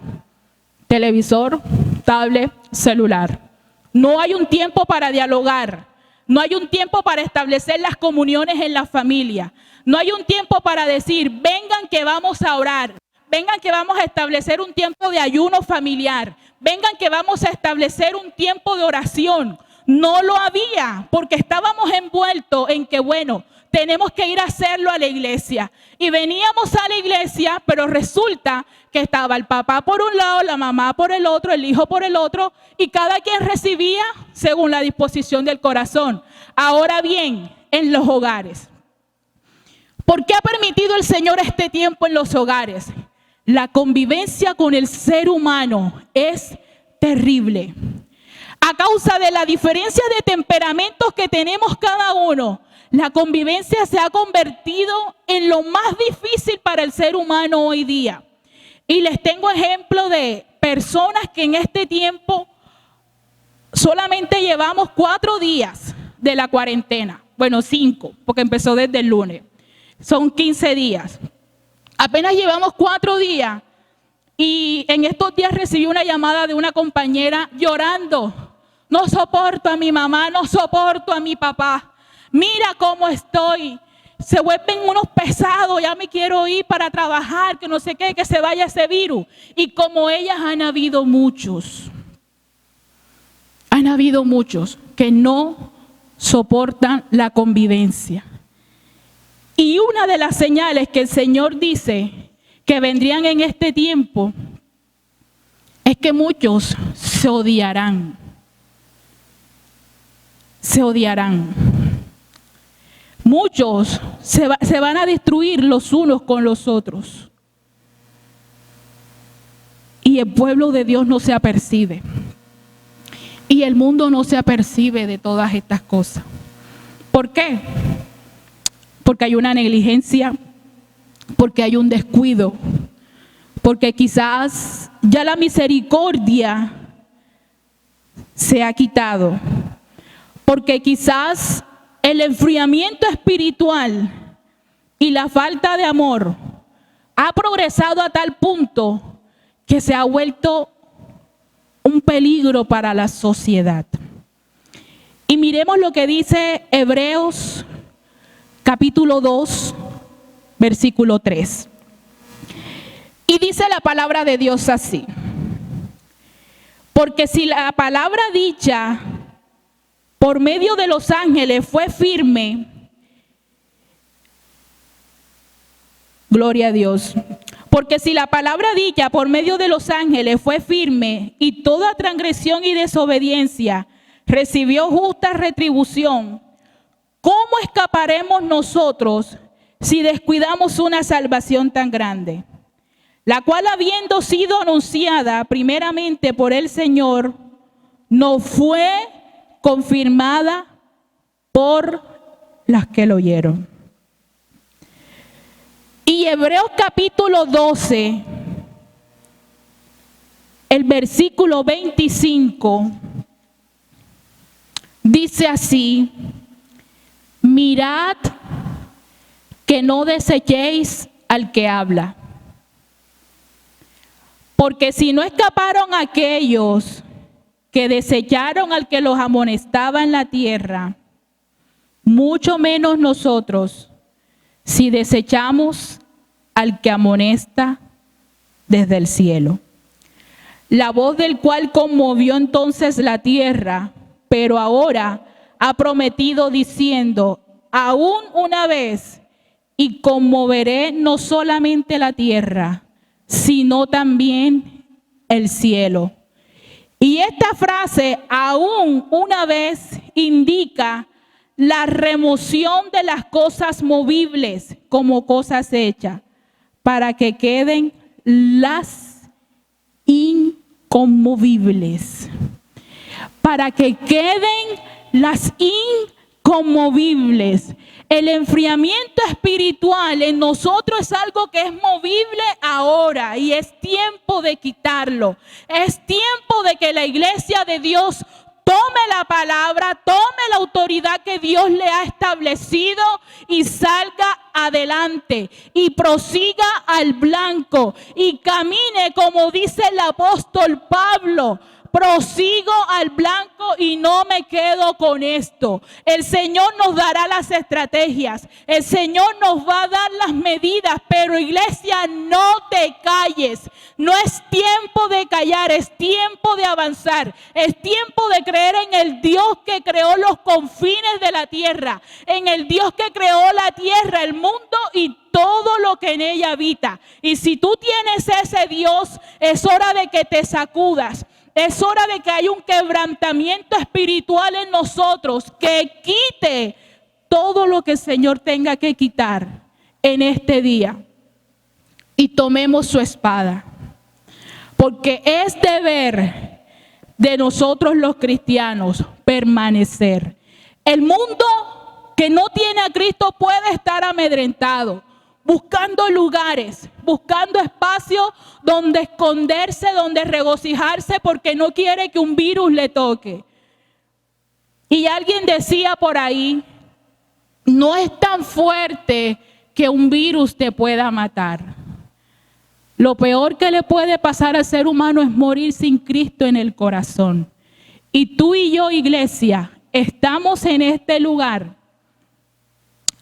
Televisor, tablet, celular. No hay un tiempo para dialogar. No hay un tiempo para establecer las comuniones en la familia. No hay un tiempo para decir, vengan que vamos a orar. Vengan que vamos a establecer un tiempo de ayuno familiar. Vengan que vamos a establecer un tiempo de oración. No lo había porque estábamos envueltos en que, bueno, tenemos que ir a hacerlo a la iglesia. Y veníamos a la iglesia, pero resulta que estaba el papá por un lado, la mamá por el otro, el hijo por el otro, y cada quien recibía según la disposición del corazón. Ahora bien, en los hogares. ¿Por qué ha permitido el Señor este tiempo en los hogares? La convivencia con el ser humano es terrible. A causa de la diferencia de temperamentos que tenemos cada uno, la convivencia se ha convertido en lo más difícil para el ser humano hoy día. Y les tengo ejemplo de personas que en este tiempo solamente llevamos 4 días de la cuarentena. Bueno, 5, porque empezó desde el lunes. Son 15 días. Apenas llevamos 4 días y en estos días recibí una llamada de una compañera llorando. No soporto a mi mamá, no soporto a mi papá. Mira cómo estoy. Se vuelven unos pesados, ya me quiero ir para trabajar, que no sé qué, que se vaya ese virus. Y como ellas han habido muchos que no soportan la convivencia. Y una de las señales que el Señor dice que vendrían en este tiempo es que muchos se odiarán. Se odiarán. Muchos se van a destruir los unos con los otros. Y el pueblo de Dios no se apercibe. Y el mundo no se apercibe de todas estas cosas. ¿Por qué? Porque hay una negligencia, porque hay un descuido, porque quizás ya la misericordia se ha quitado, porque quizás el enfriamiento espiritual y la falta de amor ha progresado a tal punto que se ha vuelto un peligro para la sociedad. Y miremos lo que dice Hebreos capítulo 2, versículo 3. Y dice la palabra de Dios así: porque si la palabra dicha por medio de los ángeles fue firme, gloria a Dios, porque si la palabra dicha por medio de los ángeles fue firme y toda transgresión y desobediencia recibió justa retribución, ¿cómo escaparemos nosotros si descuidamos una salvación tan grande? La cual, habiendo sido anunciada primeramente por el Señor, no fue confirmada por las que lo oyeron. Y Hebreos capítulo 12, el versículo 25, dice así: mirad que no desechéis al que habla. Porque si no escaparon aquellos que desecharon al que los amonestaba en la tierra, mucho menos nosotros, si desechamos al que amonesta desde el cielo. La voz del cual conmovió entonces la tierra, pero ahora ha prometido diciendo, aún una vez, y conmoveré no solamente la tierra, sino también el cielo. Y esta frase, aún una vez, indica la remoción de las cosas movibles como cosas hechas, para que queden las inconmovibles. Para que queden las inconmovibles. El enfriamiento espiritual en nosotros es algo que es movible ahora y es tiempo de quitarlo. Es tiempo de que la iglesia de Dios tome la palabra, tome la autoridad que Dios le ha establecido y salga adelante y prosiga al blanco y camine como dice el apóstol Pablo. Prosigo al blanco y no me quedo con esto. El Señor nos dará las estrategias. El Señor nos va a dar las medidas. Pero iglesia, no te calles. No es tiempo de callar, es tiempo de avanzar. Es tiempo de creer en el Dios que creó los confines de la tierra. En el Dios que creó la tierra, el mundo y todo lo que en ella habita. Y si tú tienes ese Dios, es hora de que te sacudas. Es hora de que haya un quebrantamiento espiritual en nosotros que quite todo lo que el Señor tenga que quitar en este día. Y tomemos su espada. Porque es deber de nosotros los cristianos permanecer. El mundo que no tiene a Cristo puede estar amedrentado, buscando lugares, buscando espacios donde esconderse, donde regocijarse porque no quiere que un virus le toque. Y alguien decía por ahí, no es tan fuerte que un virus te pueda matar. Lo peor que le puede pasar al ser humano es morir sin Cristo en el corazón. Y tú y yo, iglesia, estamos en este lugar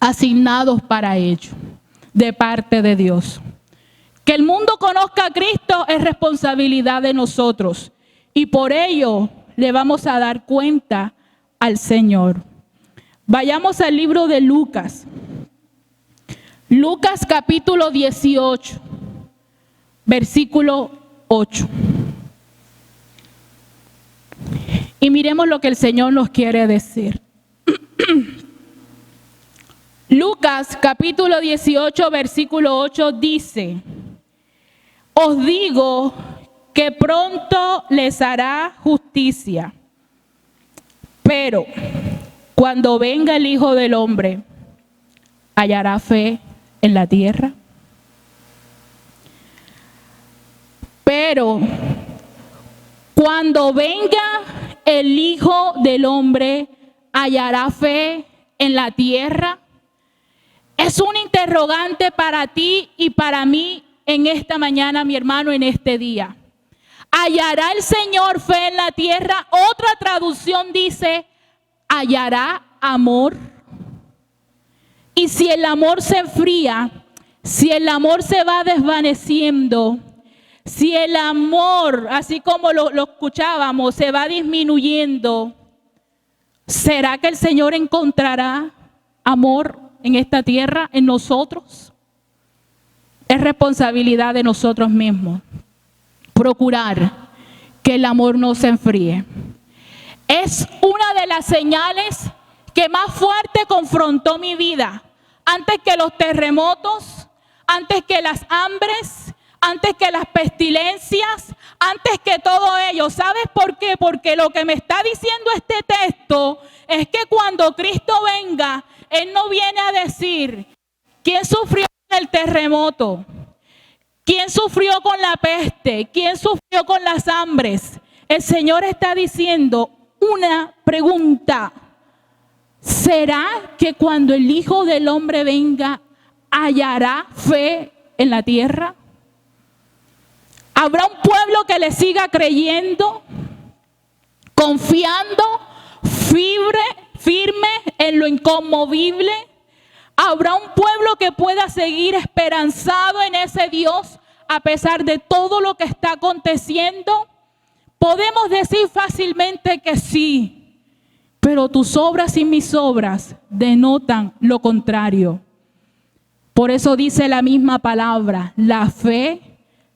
asignados para ello, de parte de Dios. Que el mundo conozca a Cristo es responsabilidad de nosotros y por ello le vamos a dar cuenta al Señor. Vayamos al libro de Lucas. Lucas capítulo 18, versículo 8. Y miremos lo que el Señor nos quiere decir. Lucas capítulo 18, versículo 8 dice, os digo que pronto les hará justicia, pero cuando venga el Hijo del Hombre, ¿hallará fe en la tierra? Pero cuando venga el Hijo del Hombre, ¿hallará fe en la tierra? Es un interrogante para ti y para mí en esta mañana, mi hermano, en este día. ¿Hallará el Señor fe en la tierra? Otra traducción dice, ¿hallará amor? Y si el amor se enfría, si el amor se va desvaneciendo, si el amor, así como lo escuchábamos, se va disminuyendo, ¿será que el Señor encontrará amor en esta tierra, en nosotros? Es responsabilidad de nosotros mismos procurar que el amor no se enfríe. Es una de las señales que más fuerte confrontó mi vida. Antes que los terremotos, antes que las hambres, antes que las pestilencias, antes que todo ello. ¿Sabes por qué? Porque lo que me está diciendo este texto es que cuando Cristo venga, Él no viene a decir quién sufrió en el terremoto, quién sufrió con la peste, quién sufrió con las hambres. El Señor está diciendo una pregunta. ¿Será que cuando el Hijo del Hombre venga, hallará fe en la tierra? ¿Habrá un pueblo que le siga creyendo, confiando, firme en lo inconmovible? ¿Habrá un pueblo que pueda seguir esperanzado en ese Dios a pesar de todo lo que está aconteciendo? Podemos decir fácilmente que sí, pero tus obras y mis obras denotan lo contrario. Por eso dice la misma palabra, la fe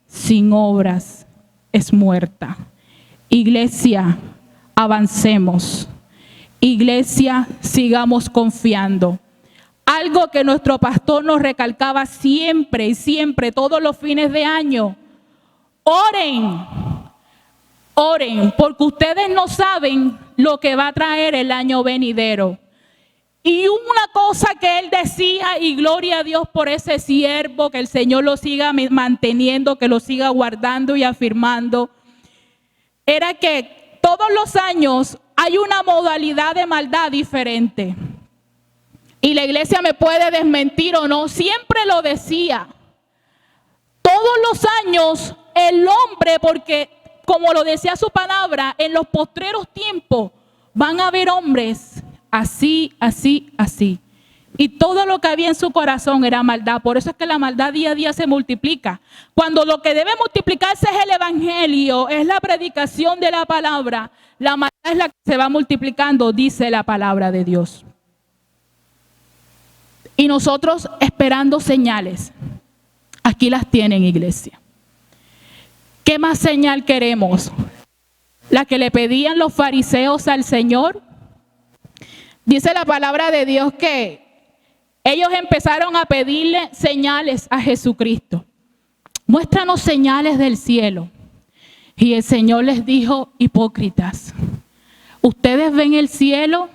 sin obras es muerta. Iglesia, avancemos. Iglesia, sigamos confiando. Algo que nuestro pastor nos recalcaba siempre y siempre, todos los fines de año. Oren, porque ustedes no saben lo que va a traer el año venidero. Y una cosa que él decía, y gloria a Dios por ese siervo, que el Señor lo siga manteniendo, que lo siga guardando y afirmando, era que todos los años hay una modalidad de maldad diferente. Y la iglesia me puede desmentir o no, siempre lo decía. Todos los años el hombre, porque como lo decía su palabra, en los postreros tiempos van a haber hombres así, así, así. Y todo lo que había en su corazón era maldad. Por eso es que la maldad día a día se multiplica. Cuando lo que debe multiplicarse es el evangelio, es la predicación de la palabra, la maldad es la que se va multiplicando, dice la palabra de Dios. Y nosotros esperando señales. Aquí las tienen, iglesia. ¿Qué más señal queremos? La que le pedían los fariseos al Señor. Dice la palabra de Dios que ellos empezaron a pedirle señales a Jesucristo. Muéstranos señales del cielo. Y el Señor les dijo, hipócritas, ustedes ven el cielo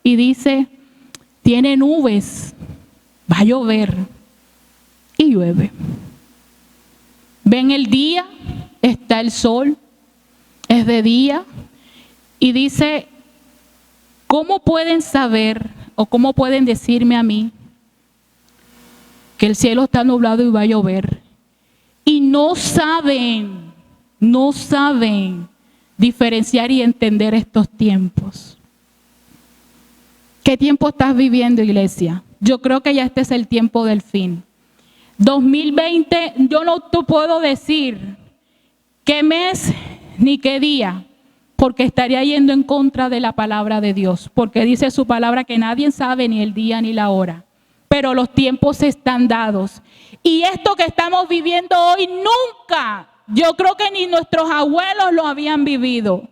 y dice, tiene nubes, va a llover y llueve. Ven el día, está el sol, es de día y dice, ¿cómo pueden saber o cómo pueden decirme a mí que el cielo está nublado y va a llover? Y no saben diferenciar y entender estos tiempos. ¿Qué tiempo estás viviendo, iglesia? Yo creo que ya este es el tiempo del fin. 2020, yo no te puedo decir qué mes ni qué día, porque estaría yendo en contra de la palabra de Dios, porque dice su palabra que nadie sabe ni el día ni la hora, pero los tiempos están dados. Y esto que estamos viviendo hoy nunca, yo creo que ni nuestros abuelos lo habían vivido.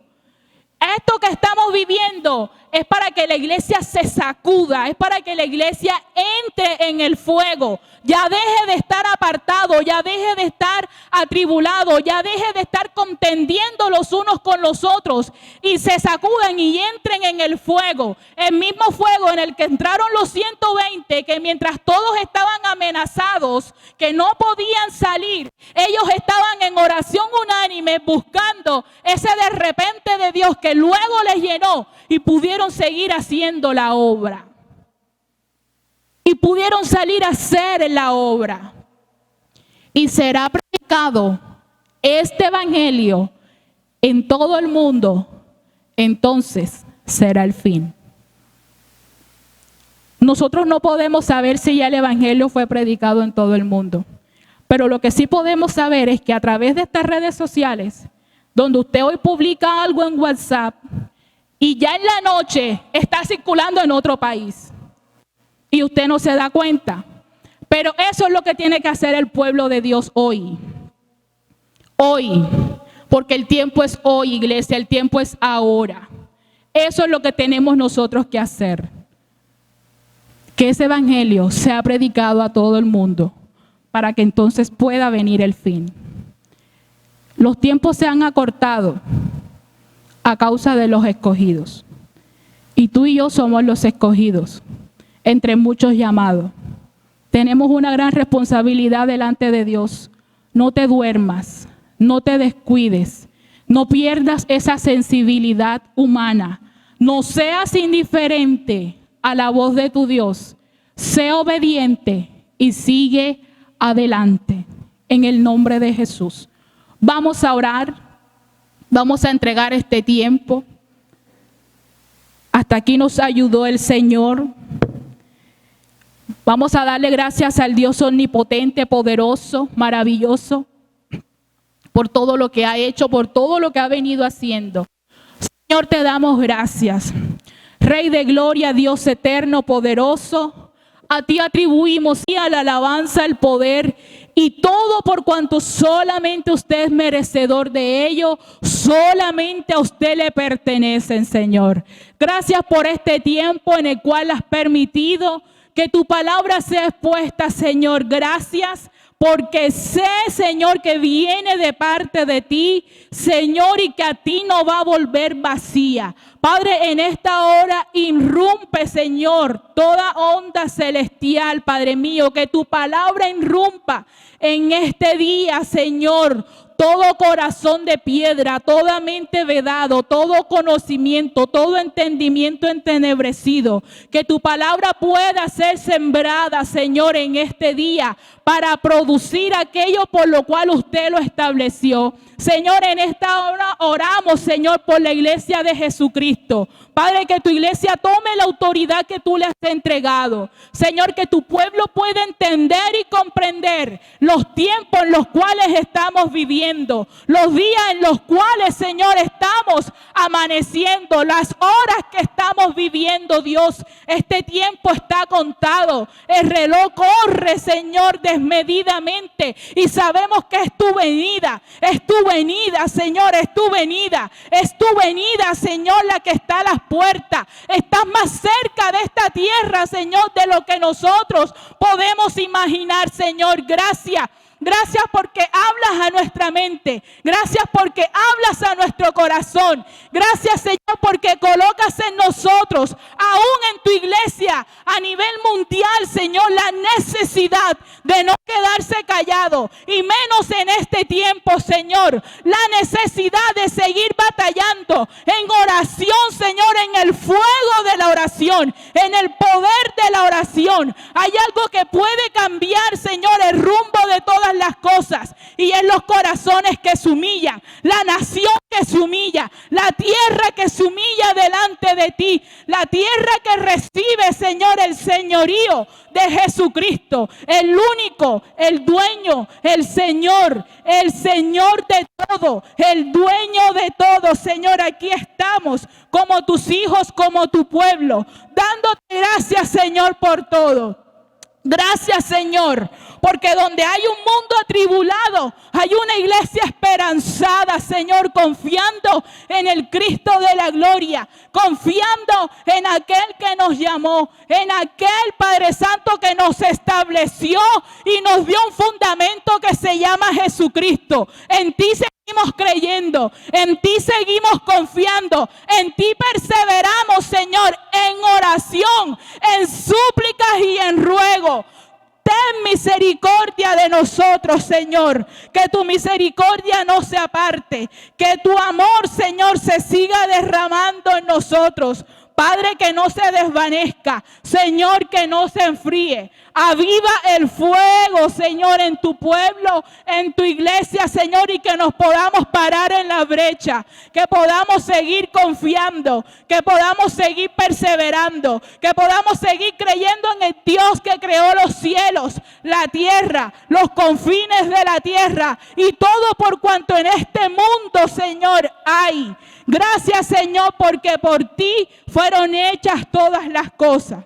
Esto que estamos viviendo es para que la iglesia se sacuda, es para que la iglesia entre en el fuego. Ya deje de estar apartado, ya deje de estar atribulado, ya deje de estar contendiendo los unos con los otros y se sacudan y entren en el fuego. El mismo fuego en el que entraron los 120, que mientras todos estaban amenazados, que no podían salir, ellos estaban en oración unánime buscando ese de repente de Dios que luego les llenó y pudieron seguir haciendo la obra. Y pudieron salir a hacer la obra. Y será predicado este evangelio en todo el mundo. Entonces será el fin. Nosotros no podemos saber si ya el evangelio fue predicado en todo el mundo. Pero lo que sí podemos saber es que a través de estas redes sociales, donde usted hoy publica algo en WhatsApp y ya en la noche está circulando en otro país. Y usted no se da cuenta. Pero eso es lo que tiene que hacer el pueblo de Dios hoy. Hoy. Porque el tiempo es hoy, iglesia. El tiempo es ahora. Eso es lo que tenemos nosotros que hacer. Que ese evangelio sea predicado a todo el mundo. Para que entonces pueda venir el fin. Los tiempos se han acortado a causa de los escogidos. Y tú y yo somos los escogidos. Entre muchos llamados. Tenemos una gran responsabilidad delante de Dios. No te duermas, no te descuides, no pierdas esa sensibilidad humana. No seas indiferente a la voz de tu Dios. Sé obediente y sigue adelante. En el nombre de Jesús. Vamos a orar. Vamos a entregar este tiempo. Hasta aquí nos ayudó el Señor. Vamos a darle gracias al Dios omnipotente, poderoso, maravilloso, por todo lo que ha hecho, por todo lo que ha venido haciendo. Señor, te damos gracias. Rey de gloria, Dios eterno, poderoso, a ti atribuimos y a la alabanza, el poder y todo por cuanto solamente usted es merecedor de ello, solamente a usted le pertenecen, Señor. Gracias por este tiempo en el cual has permitido que tu palabra sea expuesta, Señor. Gracias porque sé, Señor, que viene de parte de ti, Señor, y que a ti no va a volver vacía. Padre, en esta hora irrumpe, Señor, toda onda celestial, Padre mío, que tu palabra irrumpa en este día, Señor. Todo corazón de piedra, toda mente vedado, todo conocimiento, todo entendimiento entenebrecido, que tu palabra pueda ser sembrada, Señor, en este día para producir aquello por lo cual usted lo estableció. Señor, en esta hora oramos, Señor, por la iglesia de Jesucristo. Padre, que tu iglesia tome la autoridad que tú le has entregado. Señor, que tu pueblo pueda entender y comprender los tiempos en los cuales estamos viviendo, los días en los cuales, Señor, estamos amaneciendo, las horas que estamos viviendo, Dios. Este tiempo está contado. El reloj corre, Señor, desmedidamente, y sabemos que es tu venida, Señor, es tu venida, Señor, la que está a las puertas. Estás más cerca de esta tierra, Señor, de lo que nosotros podemos imaginar, Señor. Gracias. Gracias porque hablas a nuestra mente. Gracias porque hablas a nuestro corazón. Gracias, Señor, porque colocas en nosotros, aún en tu iglesia, a nivel mundial, Señor, la necesidad de no quedarse callado. Y menos en este tiempo, Señor. La necesidad de seguir batallando en oración, Señor, en el fuego de la oración, en el poder de la oración. Hay algo que puede cambiar, Señor, el rumbo de todas las cosas, y en los corazones que se humillan, la nación que se humilla, la tierra que se humilla delante de ti, la tierra que recibe, Señor, el señorío de Jesucristo, el único, el dueño, el Señor de todo, el dueño de todo. Señor, aquí estamos como tus hijos, como tu pueblo, dándote gracias, Señor, por todo. Gracias, Señor, porque donde hay un mundo atribulado, hay una iglesia esperanzada, Señor, confiando en el Cristo de la gloria, confiando en aquel que nos llamó, en aquel Padre Santo que nos estableció y nos dio un fundamento que se llama Jesucristo. En ti seguimos creyendo, en ti seguimos confiando, en ti perseveramos, Señor, en oración, en súplicas y en ruego. Ten misericordia de nosotros, Señor, que tu misericordia no se aparte, que tu amor, Señor, se siga derramando en nosotros. Padre, que no se desvanezca, Señor, que no se enfríe. Aviva el fuego, Señor, en tu pueblo, en tu iglesia, Señor, y que nos podamos parar en la brecha, que podamos seguir confiando, que podamos seguir perseverando, que podamos seguir creyendo en el Dios que creó los cielos, la tierra, los confines de la tierra y todo por cuanto en este mundo, Señor, hay. Gracias, Señor, porque por ti fueron hechas todas las cosas.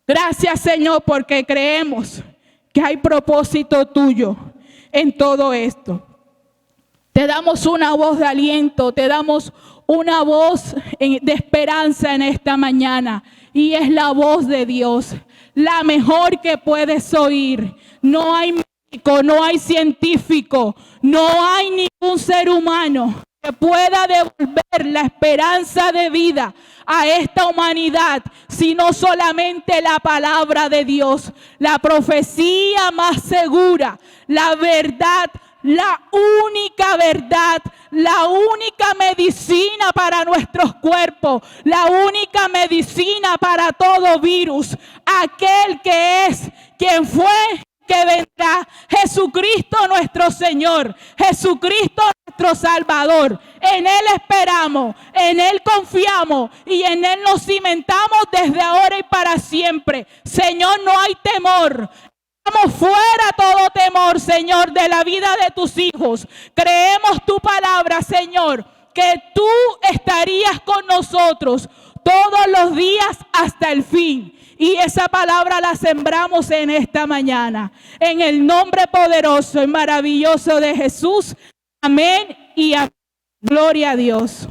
Gracias, Señor, porque creemos que hay propósito tuyo en todo esto. Te damos una voz de aliento, te damos una voz de esperanza en esta mañana. Y es la voz de Dios, la mejor que puedes oír. No hay médico, no hay científico, no hay ningún ser humano que pueda devolver la esperanza de vida a esta humanidad, sino solamente la palabra de Dios, la profecía más segura, la verdad, la única verdad, la única medicina para nuestros cuerpos, la única medicina para todo virus, aquel que es, quien fue, que vendrá, Jesucristo nuestro Señor, Jesucristo nuestro Salvador. En Él esperamos, en Él confiamos y en Él nos cimentamos desde ahora y para siempre. Señor, no hay temor. Echamos fuera todo temor, Señor, de la vida de tus hijos. Creemos tu palabra, Señor, que tú estarías con nosotros todos los días hasta el fin. Y esa palabra la sembramos en esta mañana. En el nombre poderoso y maravilloso de Jesús. Amén y amén. Gloria a Dios.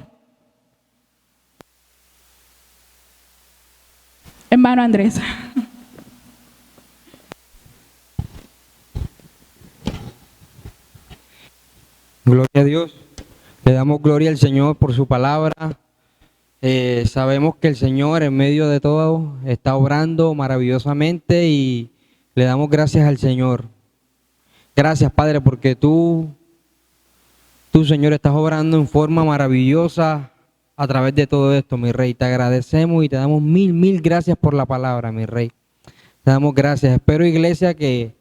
Hermano Andrés. Gloria a Dios. Le damos gloria al Señor por su palabra. Sabemos que el Señor en medio de todo está obrando maravillosamente y le damos gracias al Señor. Gracias, Padre, porque tú, Señor, estás obrando en forma maravillosa a través de todo esto, mi Rey. Te agradecemos y te damos mil gracias por la palabra, mi Rey. Te damos gracias. Espero, iglesia, que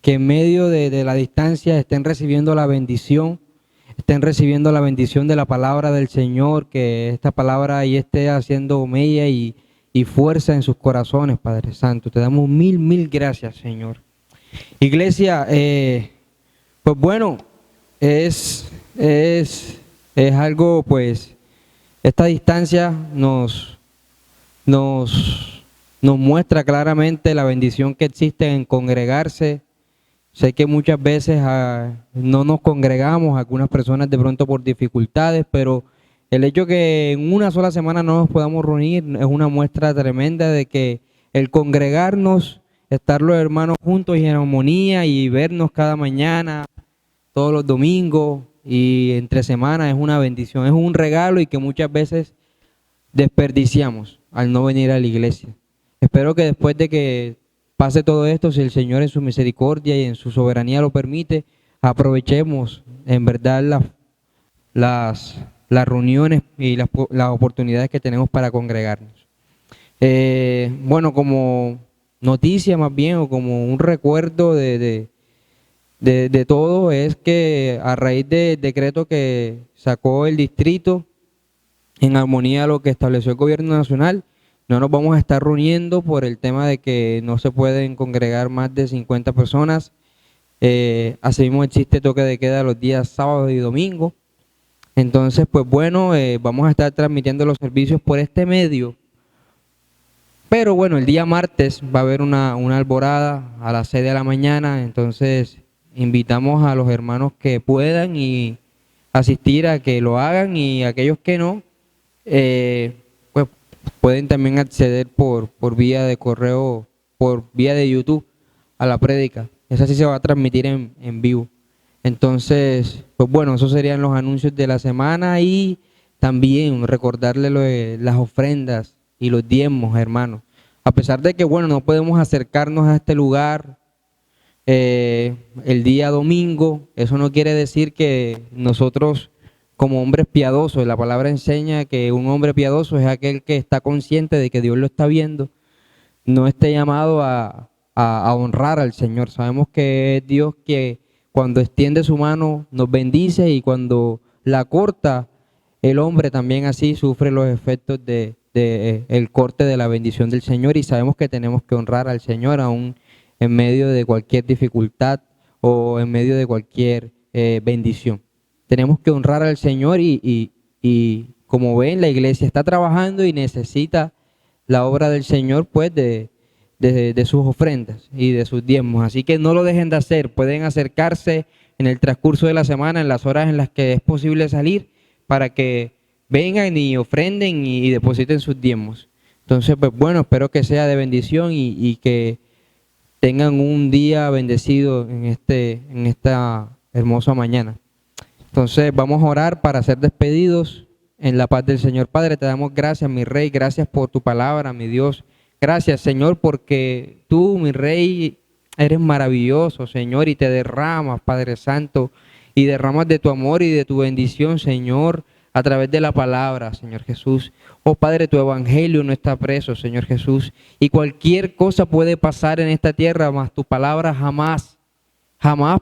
en medio de la distancia estén recibiendo la bendición de la palabra del Señor, que esta palabra ahí esté haciendo mella y fuerza en sus corazones, Padre Santo. Te damos mil gracias, Señor. Iglesia, pues bueno, es algo, pues, esta distancia nos muestra claramente la bendición que existe en congregarse. Sé que muchas veces no nos congregamos, algunas personas de pronto por dificultades, pero el hecho que en una sola semana no nos podamos reunir es una muestra tremenda de que el congregarnos, estar los hermanos juntos y en armonía y vernos cada mañana, todos los domingos y entre semanas es una bendición, es un regalo y que muchas veces desperdiciamos al no venir a la iglesia. Espero que después de que pase todo esto, si el Señor en su misericordia y en su soberanía lo permite, aprovechemos en verdad las reuniones y las oportunidades que tenemos para congregarnos. Bueno, como noticia más bien, o como un recuerdo de todo, es que a raíz del decreto que sacó el distrito, en armonía a lo que estableció el gobierno nacional, no nos vamos a estar reuniendo por el tema de que no se pueden congregar más de 50 personas. Asimismo existe toque de queda los días sábados y domingos. Entonces, pues bueno, vamos a estar transmitiendo los servicios por este medio. Pero bueno, el día martes va a haber una alborada a las 6 de la mañana. Entonces, invitamos a los hermanos que puedan y asistir a que lo hagan, y aquellos que no, pues pueden también acceder por vía de correo, por vía de YouTube a la prédica. Esa sí se va a transmitir en vivo. Entonces, pues bueno, esos serían los anuncios de la semana, y también recordarle las ofrendas y los diezmos, hermanos. A pesar de que, bueno, no podemos acercarnos a este lugar el día domingo, eso no quiere decir que nosotros, como hombres piadosos, la palabra enseña que un hombre piadoso es aquel que está consciente de que Dios lo está viendo, no esté llamado a honrar al Señor. Sabemos que es Dios que cuando extiende su mano nos bendice, y cuando la corta, el hombre también así sufre los efectos el corte de la bendición del Señor. Y sabemos que tenemos que honrar al Señor aún en medio de cualquier dificultad o en medio de cualquier bendición. Tenemos que honrar al Señor, y como ven, la iglesia está trabajando y necesita la obra del Señor, pues, de sus ofrendas y de sus diezmos. Así que no lo dejen de hacer. Pueden acercarse en el transcurso de la semana, en las horas en las que es posible salir, para que vengan y ofrenden y depositen sus diezmos. Entonces, pues bueno, espero que sea de bendición y que tengan un día bendecido en esta hermosa mañana. Entonces vamos a orar para ser despedidos en la paz del Señor. Padre, te damos gracias, mi Rey, gracias por tu palabra, mi Dios. Gracias, Señor, porque tú, mi Rey, eres maravilloso, Señor, y te derramas, Padre Santo, y derramas de tu amor y de tu bendición, Señor, a través de la palabra, Señor Jesús. Oh Padre, tu evangelio no está preso, Señor Jesús. Y cualquier cosa puede pasar en esta tierra, mas tu palabra jamás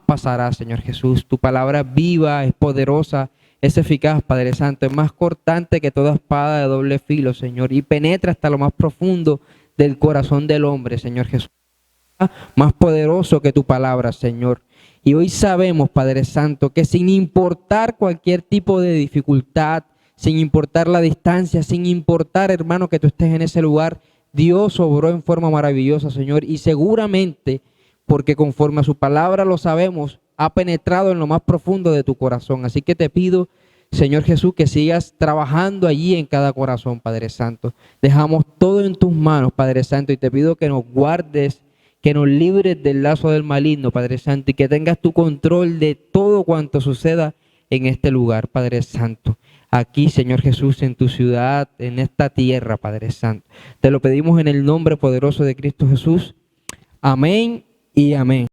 pasará, Señor Jesús. Tu palabra es viva, es poderosa, es eficaz, Padre Santo. Es más cortante que toda espada de doble filo, Señor. Y penetra hasta lo más profundo del corazón del hombre, Señor Jesús. Más poderoso que tu palabra, Señor. Y hoy sabemos, Padre Santo, que sin importar cualquier tipo de dificultad, sin importar la distancia, sin importar, hermano, que tú estés en ese lugar, Dios obró en forma maravillosa, Señor. Y seguramente, porque conforme a su palabra lo sabemos, ha penetrado en lo más profundo de tu corazón. Así que te pido, Señor Jesús, que sigas trabajando allí en cada corazón, Padre Santo. Dejamos todo en tus manos, Padre Santo, y te pido que nos guardes, que nos libres del lazo del maligno, Padre Santo, y que tengas tu control de todo cuanto suceda en este lugar, Padre Santo. Aquí, Señor Jesús, en tu ciudad, en esta tierra, Padre Santo. Te lo pedimos en el nombre poderoso de Cristo Jesús. Amén y amén.